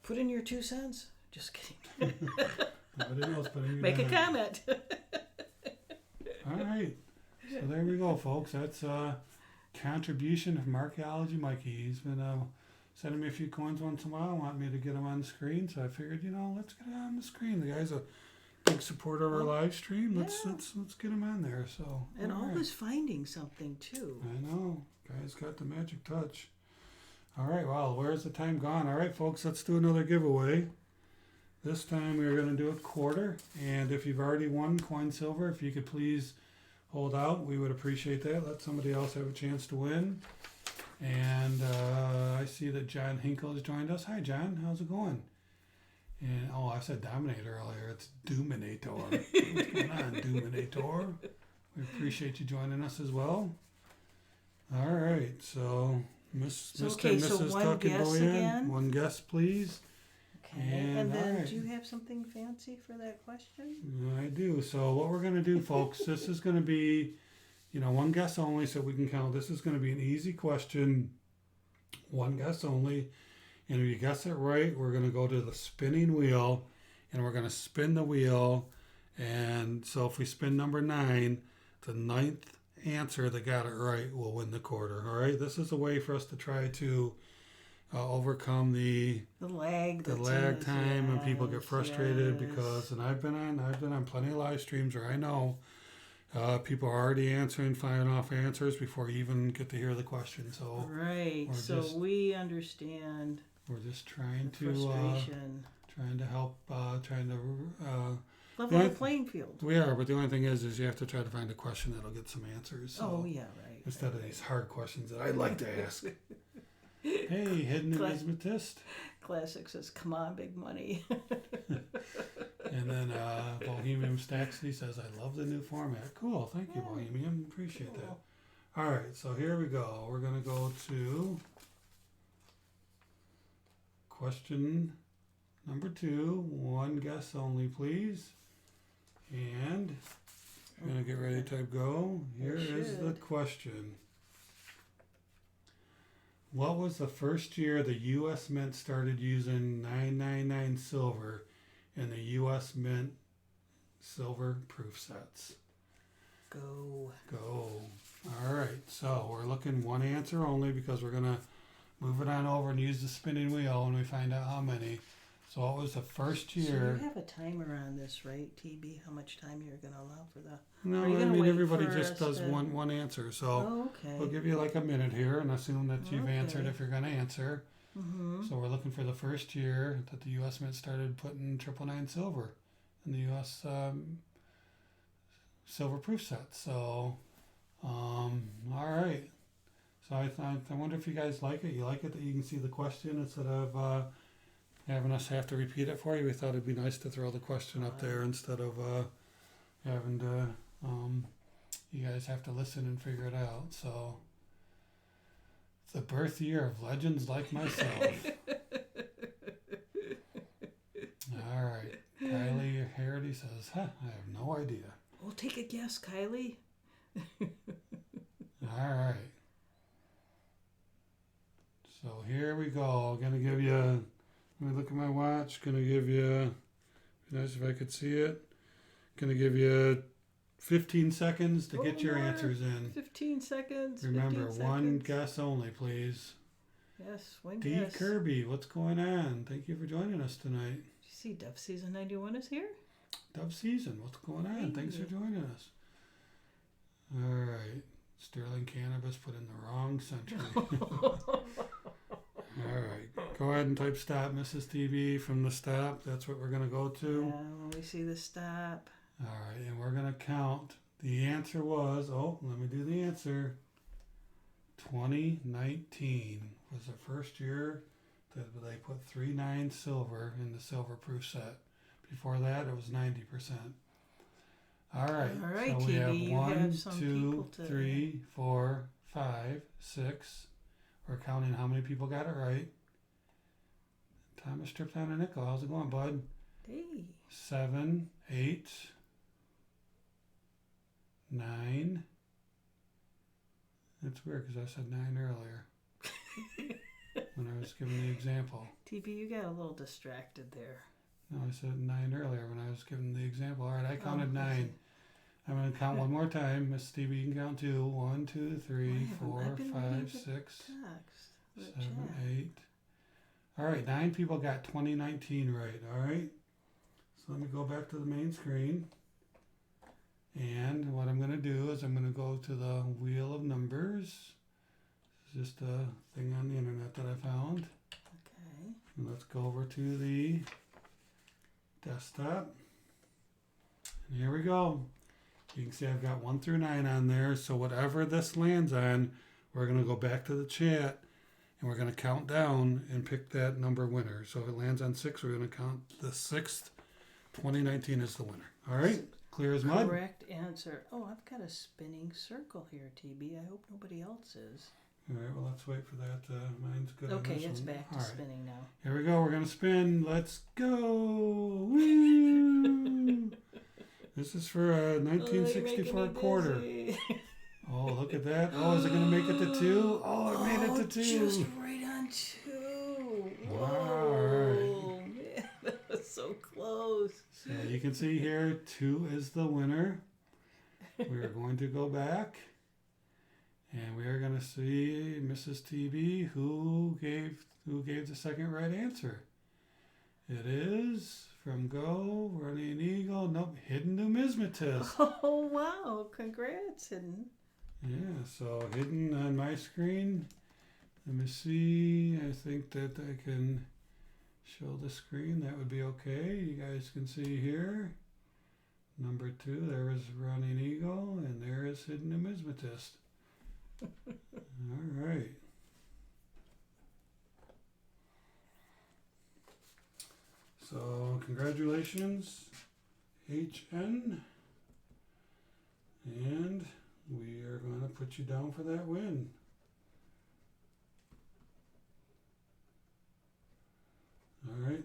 put in your 2 cents. Just kidding. Nobody knows, but make a comment. All right. So there we go, folks. That's a contribution from Archaeology Mikey. He's been sending me a few coins once in a while, want me to get them on the screen. So I figured, let's get it on the screen. The guy's a big supporter of our live stream. Let's get him on there. So and always finding something too. I know, guy's got the magic touch. All right, well, where's the time gone? All right, folks, let's do another giveaway. This time we're going to do a quarter, and if you've already won coin silver, if you could please hold out, we would appreciate that. Let somebody else have a chance to win. And I see that John Hinkle has joined us. Hi, John. How's it going? And I said Dominator earlier. It's Doominator. What's going on, Doominator? We appreciate you joining us as well. All right, so Mr. and Mrs. Talking Bullion, again? One guess, please. Okay, and then do you have something fancy for that question? I do. So what we're going to do, folks, this is going to be, one guess only, so we can count. This is going to be an easy question, one guess only. And if you guess it right, we're going to go to the spinning wheel, and we're going to spin the wheel. And so if we spin number 9, the 9th answer that got it right will win the quarter. All right? This is a way for us to try to overcome the lag time, and people get frustrated because, and I've been on plenty of live streams where I know people are already firing off answers before you even get to hear the question. So we understand. We're just trying to help, level the playing field. We are, but the only thing is you have to try to find a question that'll get some answers. So instead of these hard questions that I'd like to ask. Hey, hidden numismatist. Classic says, "Come on, big money." And then Bohemian Staxley says, "I love the new format." Cool, thank you, Bohemian. Appreciate that. All right, so here we go. We're gonna go to question number 2. One guess only, please. And I'm gonna get ready to go. Here is the question. What was the first year the U.S. Mint started using 999 silver in the U.S. Mint silver proof sets? Go. All right, so we're looking one answer only because we're going to move it on over and use the spinning wheel when we find out how many. So what was the first year? So you have a timer on this, right, TB? How much time you're going to allow for that? No, I mean everybody just does one answer. So we'll give you like a minute here and assume that you've answered if you're going to answer. Mm-hmm. So we're looking for the first year that the U.S. Mint started putting 999 silver in the U.S. Silver proof set. So, all right. So I wonder if you guys like it. You like it that you can see the question instead of having us have to repeat it for you. We thought it'd be nice to throw the question up there instead of having to you guys have to listen and figure it out. So it's the birth year of legends like myself. All right. Kylie Harity says, I have no idea. We'll take a guess, Kylie. All right. So here we go. Gonna give you, let me look at my watch. Gonna give you, be nice if I could see it. Gonna give you 15 seconds to get your answers in. 15 seconds. Remember, one guess only, please. Yes, one D. guess. Kirby, what's going on? Thank you for joining us tonight. Did you see Dove Season 91 is here? Dove Season, what's going on? Thanks for joining us. All right. Sterling Cannabis put in the wrong century. All right. Go ahead and type stop, Mrs. TV, from the stop. That's what we're going to go to. Yeah, when we see the stop. All right, and we're going to count. The answer was, let me do the answer. 2019 was the first year that they put 3/9 silver in the silver proof set. Before that, it was 90%. All right. All right, so we TV, have you 1, have some 2, people to- 3, 4, 5, 6. We're counting how many people got it right. Thomas stripped down a nickel. How's it going, bud? Hey. 7, 8, 9. That's weird because I said 9 earlier when I was giving the example. TV, you got a little distracted there. No, I said 9 earlier when I was giving the example. All right, I counted 9. Okay. I'm going to count one more time. Miss Stevie, you can count 2. 1, 2, 3, 4, I've been 5, reading 6, Text. The 7, chat. 8. All right, 9 people got 2019 right. All right. So let me go back to the main screen. And what I'm going to do is I'm going to go to the wheel of numbers. It's just a thing on the internet that I found. Okay. And let's go over to the desktop. And here we go. You can see I've got 1 through 9 on there. So whatever this lands on, we're going to go back to the chat and we're going to count down and pick that number winner. So if it lands on 6, we're going to count the 6th. 2019 is the winner. All right? Clear as mud? Correct answer. Oh, I've got a spinning circle here, TB. I hope nobody else is. All right, well, let's wait for that. Mine's good. Okay, on this it's one. back to All right. spinning now. Here we go. We're going to spin. Let's go. Woo! This is for a 1964 quarter. Oh, look at that. Oh, is it going to make it to 2? Oh, it made it to 2. Just right on 2. Wow. Whoa. Man, that was so close. So you can see here, 2 is the winner. We are going to go back. And we are going to see Mrs. TB who gave the second right answer. It is from Go, Running Eagle, nope, Hidden Numismatist. Oh, wow. Congrats, Hidden. Yeah, so Hidden on my screen. Let me see. I think that I can show the screen. That would be okay. You guys can see here. Number 2, there is Running Eagle, and there is Hidden Numismatist. All right. So congratulations, HN. And we are going to put you down for that win. All right.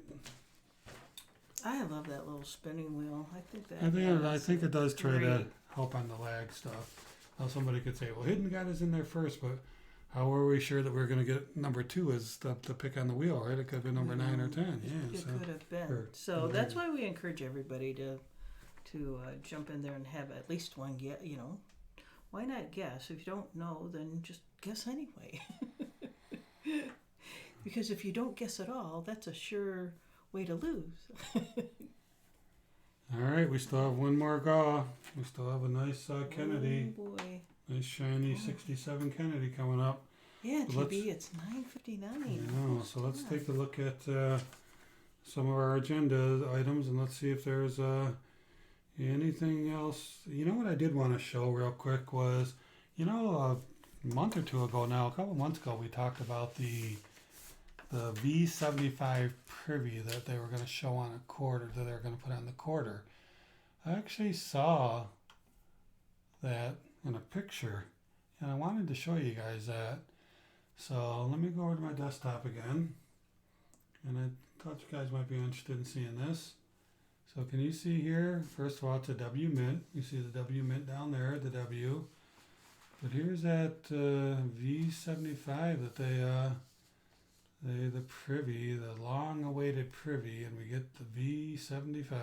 I love that little spinning wheel. I think it does try to help on the lag stuff. Now somebody could say, well, Hidden got us in there first, but how are we sure that we're going to get number 2 as the pick on the wheel, right? It could be number 9 or 10. Yeah, It could have been. So that's why we encourage everybody to jump in there and have at least one guess. You know, why not guess? If you don't know, then just guess anyway. Because if you don't guess at all, that's a sure way to lose. All right, we still have one more go. We still have a nice Kennedy. Oh boy. Nice shiny 67 Kennedy coming up. Yeah, So TB, it's 9:59. I know, so let's take a look at some of our agenda items and let's see if there's anything else. You know what I did want to show real quick was, a month or two ago now, a couple months ago, we talked about the V75 privy that they were going to show on a quarter, that they were going to put on the quarter. I actually saw that in a picture, and I wanted to show you guys that. So let me go over to my desktop again, and I thought you guys might be interested in seeing this. So can you see here, first of all, it's a W mint. You see the W mint down there, the W. But here's that V75 that the privy, the long-awaited privy, and we get the V75,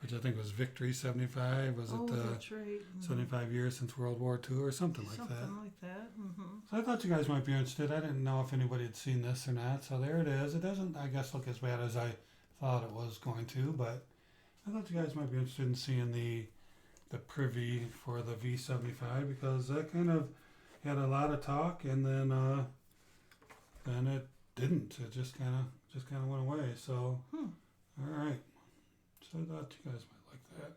which I think was Victory 75. Was it that's right. 75 years since World War II or something like that? Something like that. Mm-hmm. So I thought you guys might be interested. I didn't know if anybody had seen this or not. So there it is. It doesn't, I guess, look as bad as I thought it was going to, but I thought you guys might be interested in seeing the privy for the V75 because that kind of had a lot of talk, and then it didn't. It just kind of went away. So, all right. So I thought you guys might like that.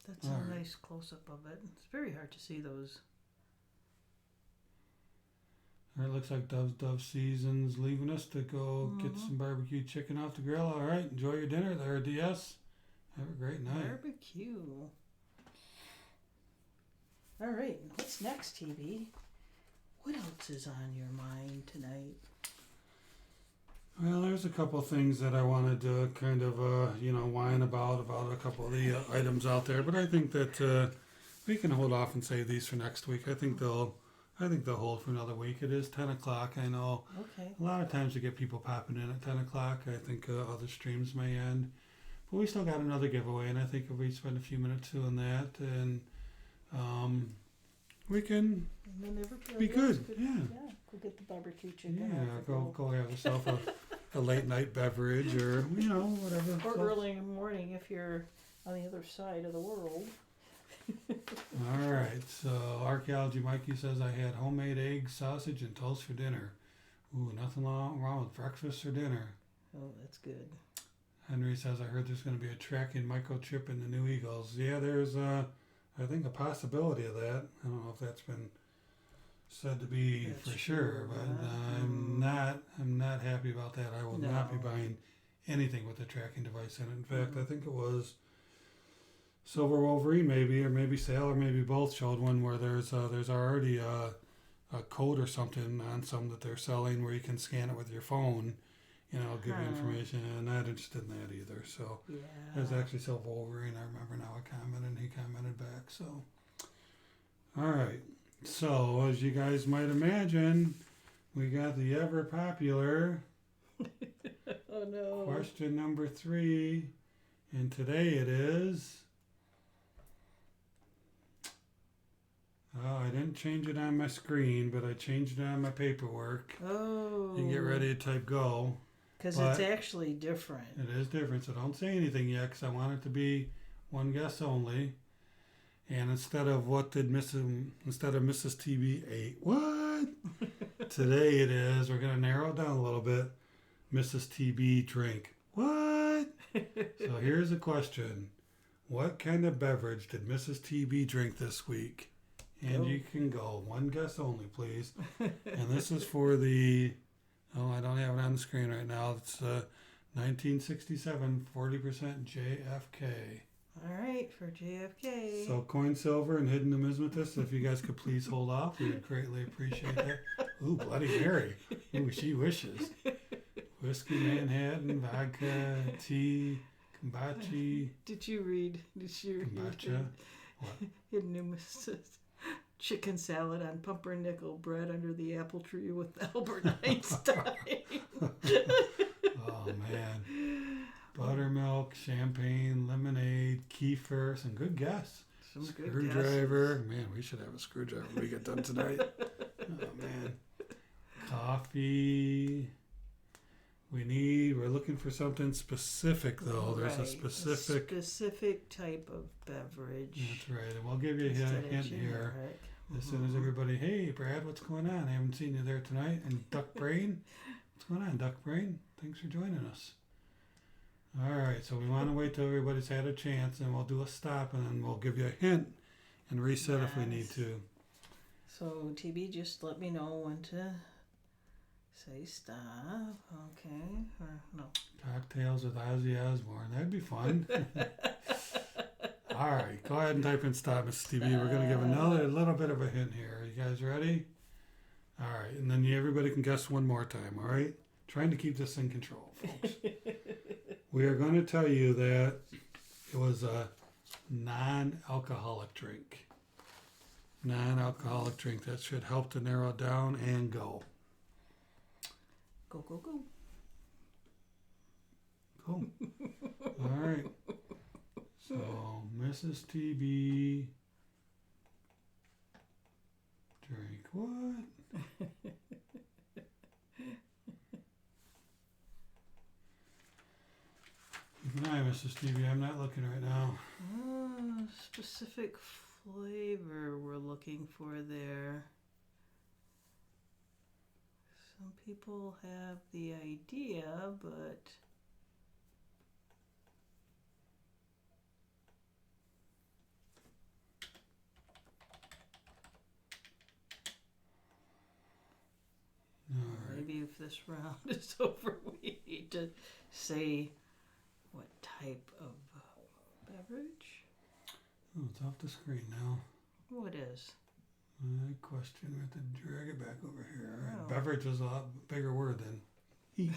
That's a nice close-up of it. It's very hard to see those All right, looks like Dove Season's leaving us to go get some barbecue chicken off the grill. All right, enjoy your dinner there, DS. Have a great night. Barbecue. All right, what's next, TB? What else is on your mind tonight? Well, there's a couple of things that I wanted to kind of, whine about a couple of the items out there, but I think that we can hold off and save these for next week. I think they'll hold for another week. It is 10 o'clock. I know Okay. a lot of times we get people popping in at 10 o'clock. I think other streams may end. But we still got another giveaway, and I think if we spend a few minutes doing that, and we can be good. Yeah. Go get the barbecue chicken. Yeah, go have yourself a late night beverage or, whatever. Or early in the morning if you're on the other side of the world. All right, so Archaeology Mikey says I had homemade eggs, sausage, and toast for dinner. Ooh, nothing wrong with breakfast or dinner. Oh, that's good. Henry says I heard there's going to be a tracking microchip in the new Eagles. Yeah, there's I think a possibility of that. I don't know if that's been said to be That's for sure, true, but huh? I'm not happy about that. I will not be buying anything with a tracking device in it. In fact, I think it was Silver Wolverine maybe, or maybe Sale, or maybe both showed one where there's already a code or something on some that they're selling where you can scan it with your phone, give you information. And I'm not interested in that either. So there's actually Silver Wolverine. I remember now I commented and he commented back. So, all right. So as you guys might imagine, we got the ever popular Oh no. question number 3. And today it is... Oh, I didn't change it on my screen, but I changed it on my paperwork. Oh. You can get ready to type go. Because it's actually different. It is different, so don't say anything yet, because I want it to be one guess only. And instead of Mrs. TB ate, what? Today it is, we're going to narrow it down a little bit. Mrs. TB drink, what? So here's a question. What kind of beverage did Mrs. TB drink this week? And you can go. One guess only, please. And this is for the... Oh, I don't have it on the screen right now. It's 1967 40% JFK. All right, for JFK. So Coin Silver and Hidden Numismatist, if you guys could please hold off, we would greatly appreciate that. Ooh, Bloody Mary. Ooh, she wishes. Whiskey Manhattan, vodka, tea, kombucha. Did you read? Kombucha. What? Hidden Numismatist. Chicken salad on pumpernickel bread under the apple tree with Albert Einstein. Oh, man. Buttermilk, champagne, lemonade, kefir. Some good guess. Screwdriver. Man, we should have a screwdriver when we get done tonight. Oh, man. Coffee. We're looking for something specific, though. There's a specific type of beverage. That's right. And we'll give you a hint here. As soon as everybody, hey, Brad, what's going on? I haven't seen you there tonight. And Duck Brain. What's going on, Duck Brain? Thanks for joining us. All right, so we want to wait till everybody's had a chance, and we'll do a stop, and then we'll give you a hint and reset if we need to. So, TB, just let me know when to say stop. Okay. Or no. Cocktails with Ozzy Osbourne. That'd be fun. All right, go ahead and type in stop, Mrs. TB. We're going to give another little bit of a hint here. Are you guys ready? All right, and then everybody can guess one more time, all right? Trying to keep this in control, folks. We are going to tell you that it was a non-alcoholic drink. Non-alcoholic drink. That should help to narrow it down and go. Go, go, go. Cool. All right. So, Mrs. TB, drink what? Keep an eye, Mrs. TB. I'm not looking right now. Specific flavor we're looking for there. Some people have the idea, but... this round is over, we need to say what type of beverage. Oh, it's off the screen now. What is? Good question. We have to drag it back over here. All right. Oh. Beverage is a lot bigger word than eat.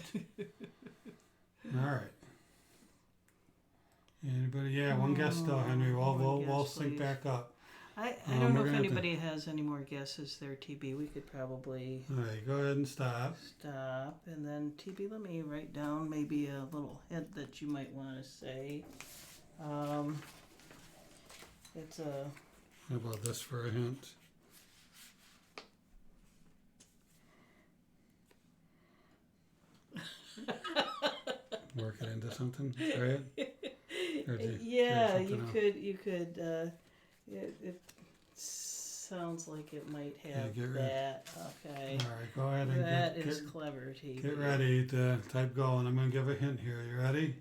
All right. Anybody? Yeah, one guess still, Henry. We'll sync back up. I don't know if anybody has any more guesses there, TB. We could probably... All right, go ahead and stop. Stop. And then, TB, let me write down maybe a little hint that you might want to say. It's a... How about this for a hint? Work it into something, right? Yeah, you could. It sounds like it might have that. Okay. All right, go ahead and that is clever, TV. Get ready to type go, and I'm going to give a hint here. You ready?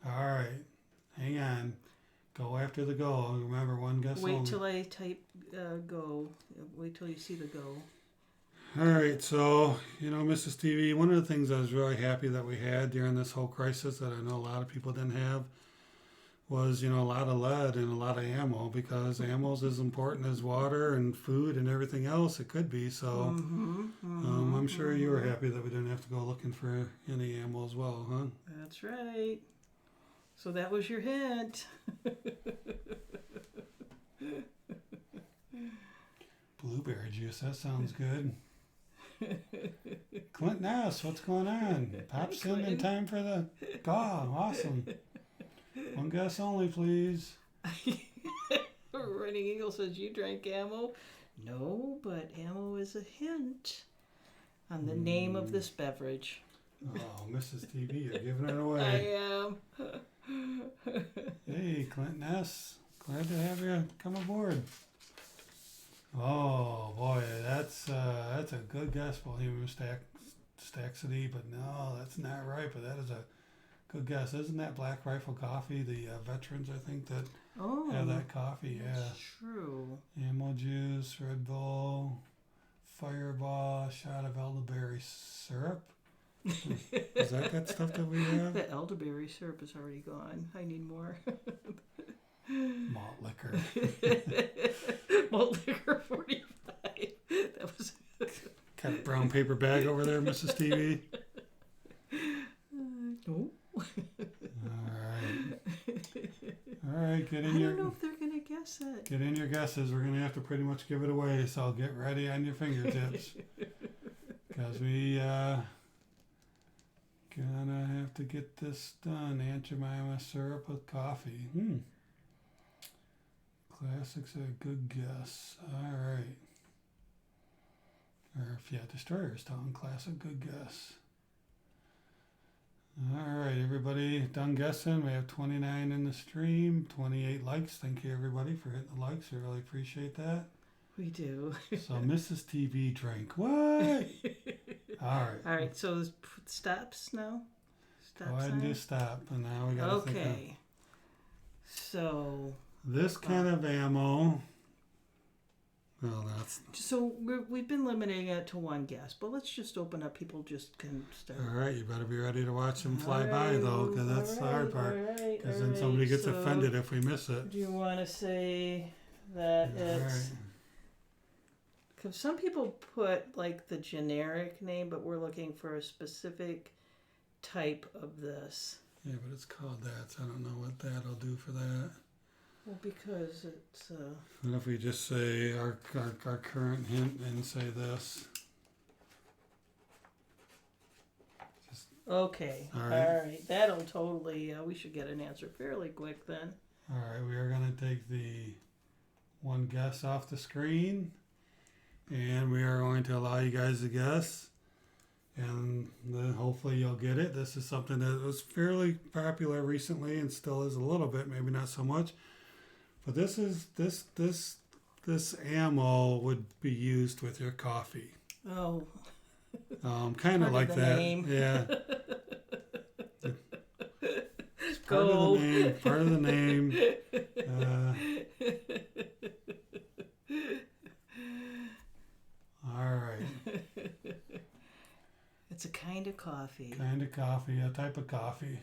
All right. Hang on. Go after the go. Remember, one guess only. Wait till I type go. Wait till you see the go. All right, so, Mrs. TV, one of the things I was really happy that we had during this whole crisis that I know a lot of people didn't have was, a lot of lead and a lot of ammo, because ammo is as important as water and food and everything else it could be. So I'm sure you were happy that we didn't have to go looking for any ammo as well, huh? That's right. So that was your hint. Blueberry juice, that sounds good. Clint Ness, what's going on? Pop's in time for the call. Awesome. One guess only, please. Running Eagle says, you drank ammo? No, but ammo is a hint on the name of this beverage. Oh, Mrs. TV, you're giving it away. I am. Hey, Clint Ness. Glad to have you come aboard. Oh boy, that's a good guess, Bohemian Staxity, but no, that's not right. But that is a good guess. Isn't that Black Rifle Coffee? The veterans, I think, that have that coffee. Yeah, that's true. Ammo juice, Red Bull, Fireball, shot of elderberry syrup. Is that stuff that we have? The elderberry syrup is already gone. I need more. Malt liquor. Malt liquor 45. That was. Got a brown paper bag over there, Mrs. TV. No. All right. Get in I don't know if they're gonna guess it. Get in your guesses. We're gonna have to pretty much give it away. So get ready on your fingertips, because we gonna have to get this done. Aunt Jemima syrup with coffee. Classics a good guess. All right. Or if Destroyer's Tongue, classic good guess. All right, everybody done guessing. We have 29 in the stream, 28 likes. Thank you, everybody, for hitting the likes. We really appreciate that. We do. So Mrs. TV drank. What? All right. All right, so stops now? Stop Go ahead and do stop. And now we got to think of... Okay. So... This kind of ammo... Well, that's... So we've been limiting it to one guess, but let's just open up. People just can start. All right, you better be ready to watch them fly by, though, because that's the hard part. Because then somebody gets offended if we miss it. Do you want to say that it's... Because some people put, like, the generic name, but we're looking for a specific type of this. Yeah, but it's called that, so I don't know what that'll do for that. Well, because it's... What if we just say our current hint and say this? Okay. All right. That'll totally... we should get an answer fairly quick then. All right. We are going to take the one guess off the screen. And we are going to allow you guys to guess. And then hopefully you'll get it. This is something that was fairly popular recently and still is a little bit, maybe not so much. But this ammo would be used with your coffee. Oh. Kind of like that. Name. Yeah. Go. Part of the name. All right. kind of coffee. Kind of coffee, a type of coffee.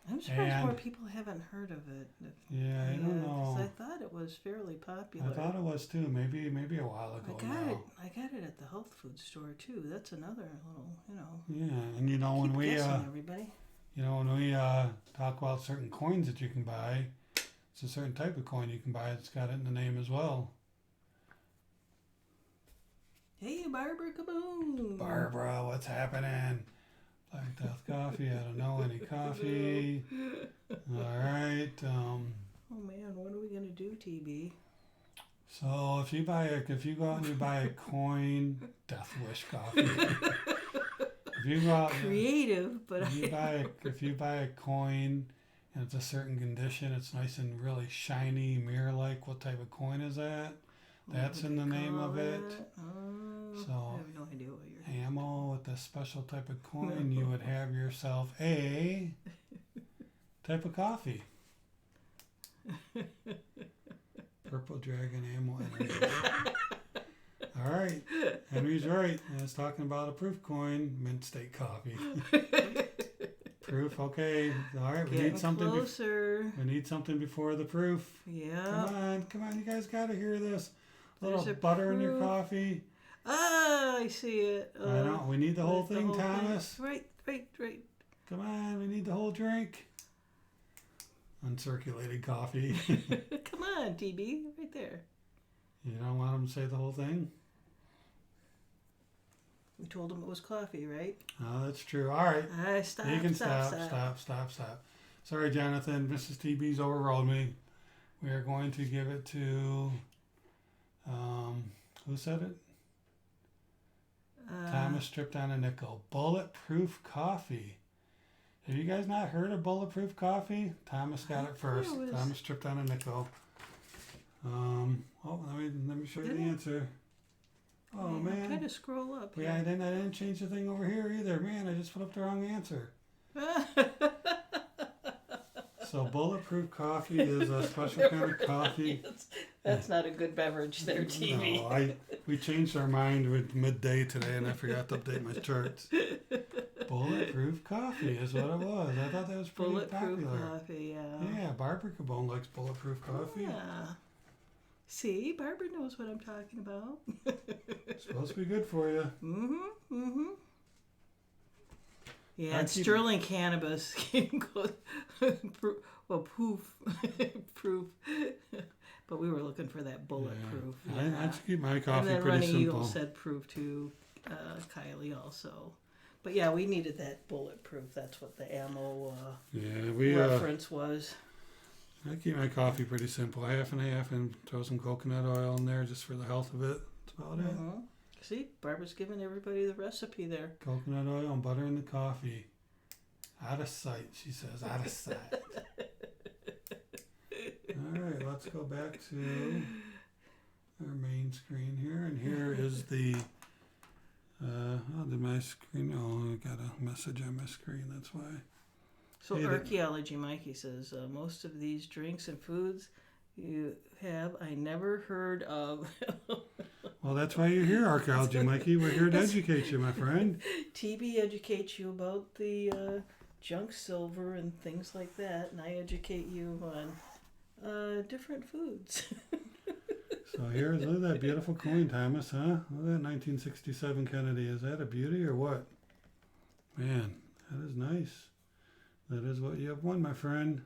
I'm surprised more people haven't heard of it. Yeah, I don't know. Because I thought it was fairly popular. I thought it was too. Maybe a while ago now. I got it at the health food store too. That's another little, Yeah, and when we everybody. When we talk about certain coins that you can buy, it's a certain type of coin you can buy. It's got it in the name as well. Hey, Barbara Kaboom! Barbara, what's happening? Black Death Coffee. I don't know any coffee. All right. Oh man, what are we gonna do, TB? So if you go out and you buy a coin, Death Wish coffee. If you go out, creative, but if you buy a coin and it's a certain condition, it's nice and really shiny, mirror-like. What type of coin is that? That's in the name of it. So I have no idea what you're ammo with a special type of coin, you would have yourself a type of coffee. Purple Dragon ammo energy. All right, Henry's right. And it's talking about a proof coin, mint state coffee. Proof, okay. All right, we need something. Closer. We need something before the proof. Yeah. Come on, you guys got to hear this. A little There's butter in your coffee. Ah, I see it. I know. We need the whole thing, Thomas. Right. Come on, we need the whole drink. Uncirculated coffee. Come on, TB, right there. You don't want him to say the whole thing? We told him it was coffee, right? Oh, that's true. All right. Stop. You can stop. Sorry, Jonathan. Mrs. TB's overruled me. We are going to give it to... who said it? Thomas stripped on a nickel. Bulletproof coffee. Have you guys not heard of bulletproof coffee? Thomas got it first. Thomas stripped on a nickel. Let me show you the answer. Oh man! I'm trying to scroll up. Yeah, I didn't change the thing over here either. Man, I just put up the wrong answer. So bulletproof coffee is a special kind of coffee. That's not a good beverage there, TV. No, we changed our mind with midday today, and I forgot to update my charts. Bulletproof coffee is what it was. I thought that was pretty popular. Bulletproof coffee, yeah. Yeah, Barbara Cabone likes bulletproof coffee. Yeah. See, Barbara knows what I'm talking about. It's supposed to be good for you. Mm-hmm. Yeah, and Sterling Cannabis proof. But we were looking for that bulletproof. Yeah. I just keep my coffee and then pretty Running simple. Eagle said proof to Kylie also. But yeah, we needed that bulletproof. That's what the ammo reference was. I keep my coffee pretty simple. Half and half, and throw some coconut oil in there just for the health of it. That's about it. See, Barbara's giving everybody the recipe there. Coconut oil and butter in the coffee. Out of sight, she says. Out of sight. All right, let's go back to our main screen here. And here is the... did my screen... Oh, I got a message on my screen. That's why. So Archaeology Mikey says, most of these drinks and foods you have, I never heard of. Well, that's why you're here, Archaeology Mikey. We're here to educate you, my friend. TB educates you about the junk silver and things like that, and I educate you on different foods. So look at that beautiful coin, Thomas, huh? Look at that 1967 Kennedy. Is that a beauty or what? Man, that is nice. That is what you have won, my friend.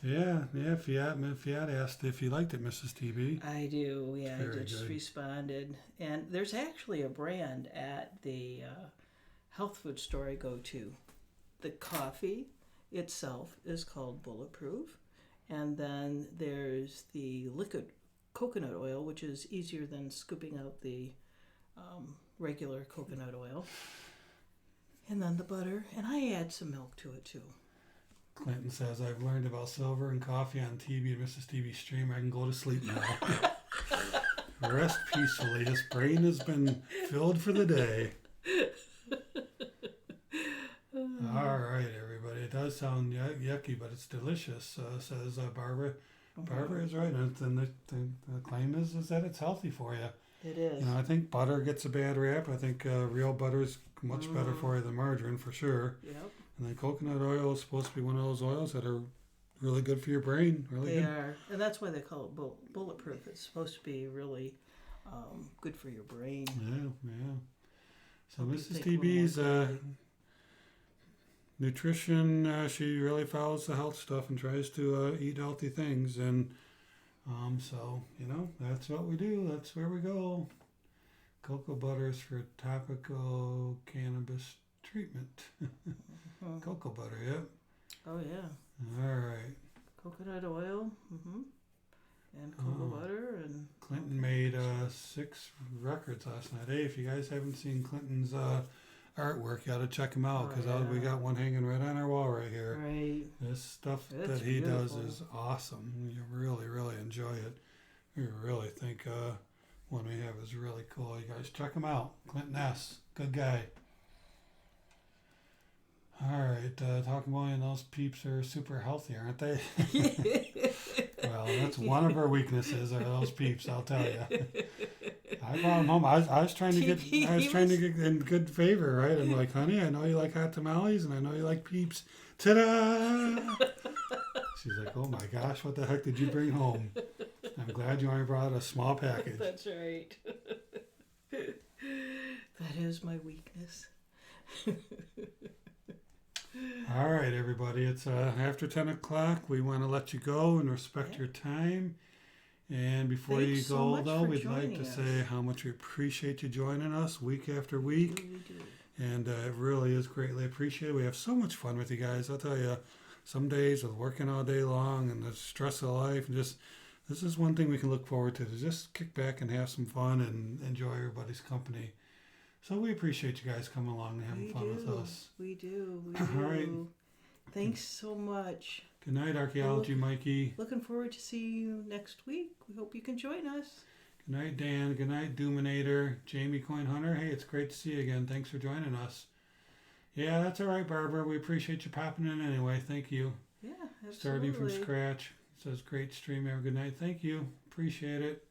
Yeah, Fiat asked if you liked it, Mrs. TB. I do, yeah. Very I just good. responded. And there's actually a brand at the health food store I go to. The coffee itself is called Bulletproof. And then there's the liquid coconut oil, which is easier than scooping out the regular coconut oil. And then the butter. And I add some milk to it, too. Clinton says, I've learned about silver and coffee on TV and Mrs. TV's stream. I can go to sleep now. Rest peacefully. His brain has been filled for the day. All right, everybody. It does sound yucky, but it's delicious, says Barbara. Barbara is right. And the claim is that it's healthy for you. It is. You know, I think butter gets a bad rap. I think real butter is much better for you than margarine for sure. Yep. And then coconut oil is supposed to be one of those oils that are really good for your brain. Really They good. are, and that's why they call it bulletproof. It's supposed to be really good for your brain. Yeah. So Hope you Mrs. take one more TB's today. nutrition, she really follows the health stuff and tries to eat healthy things. And so, you know, that's what we do. That's where we go. Cocoa butters for topical cannabis treatment. Cocoa butter, yep. Oh, yeah. All right. Coconut oil. And cocoa butter. And Clinton made 6 records last night. Hey, if you guys haven't seen Clinton's artwork, you got to check him out because we got one hanging right on our wall right here. Right. This stuff It's that he does beautiful. is awesome. You really, really enjoy it. We really think one we have is really cool. You guys check him out. Clinton S. Good guy. All right, Talking Bullion, those peeps are super healthy, aren't they? Well, that's one of our weaknesses are those peeps, I'll tell you. I brought them home. I was trying to get in good favor, right? I'm like, honey, I know you like hot tamales and I know you like peeps. Ta-da! She's like, oh my gosh, what the heck did you bring home? I'm glad you only brought a small package. That's right. That is my weakness. All right, everybody. It's after 10 o'clock. We want to let you go and respect your time. And before Thanks you so go, much though, for we'd like joining to us. say how much we appreciate you joining us week after week. We do. And it really is greatly appreciated. We have so much fun with you guys. I'll tell you, some days with working all day long and the stress of life, and just this is one thing we can look forward to just kick back and have some fun and enjoy everybody's company. So we appreciate you guys coming along and having fun with us. We do. All right. Thanks so much. Good night, Archaeology Mikey. Looking forward to see you next week. We hope you can join us. Good night, Dan. Good night, Doominator. Jamie Coin Hunter. Hey, it's great to see you again. Thanks for joining us. Yeah, that's all right, Barbara. We appreciate you popping in anyway. Thank you. Yeah, absolutely. Starting from scratch. Says great stream. Have a good night. Thank you. Appreciate it.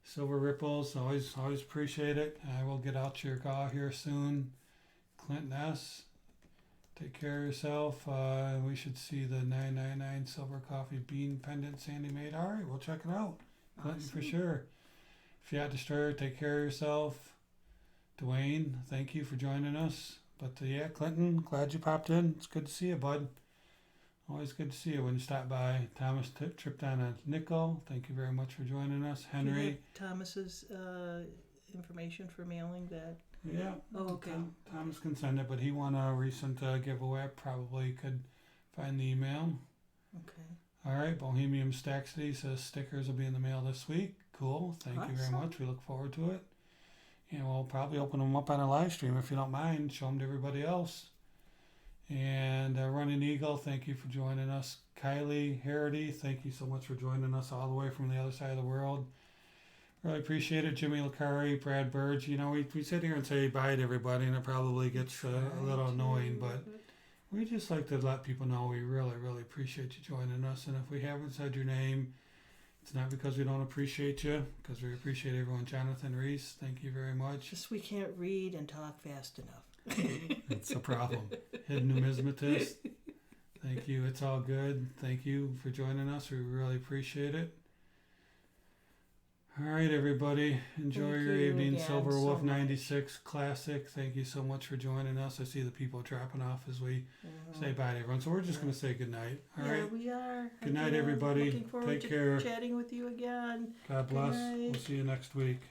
Silver Ripples. Always appreciate it. I will get out your call here soon. Clinton S. Take care of yourself. We should see the 999 Silver Coffee Bean Pendant Sandy made. All right, we'll check it out. Clinton for sure. Fiat Destroyer, take care of yourself. Dwayne, thank you for joining us. But yeah, Clinton, glad you popped in. It's good to see you, bud. Always good to see you when you stop by. Thomas tripped on a nickel. Thank you very much for joining us. Henry. Do you have Thomas's information for mailing that? Yeah. Oh, okay. Thomas can send it, but he won a recent giveaway. I probably could find the email. Okay. All right. Bohemian Staxity says stickers will be in the mail this week. Cool. Thank you very much. We look forward to it. And we'll probably open them up on a live stream if you don't mind. Show them to everybody else. And Running Eagle, thank you for joining us. Kylie Harity, thank you so much for joining us all the way from the other side of the world. Really appreciate it. Jimmy Licari, Brad Burge. You know, we sit here and say bye to everybody, and it probably gets a little annoying, but we just like to let people know we really, really appreciate you joining us. And if we haven't said your name, it's not because we don't appreciate you, because we appreciate everyone. Jonathan Reese, thank you very much. Just we can't read and talk fast enough. It's a problem. Hidden Numismatist, thank you. It's all good. Thank you for joining us. We really appreciate it. All right, everybody. Enjoy Thank your you evening. again Silver so Wolf much. 96 Classic. Thank you so much for joining us. I see the people dropping off as we say bye to everyone. So we're just going to say good night. All right. We are. Good night, everybody. Looking forward Take to care. chatting with you again. God bless. night. We'll see you next week.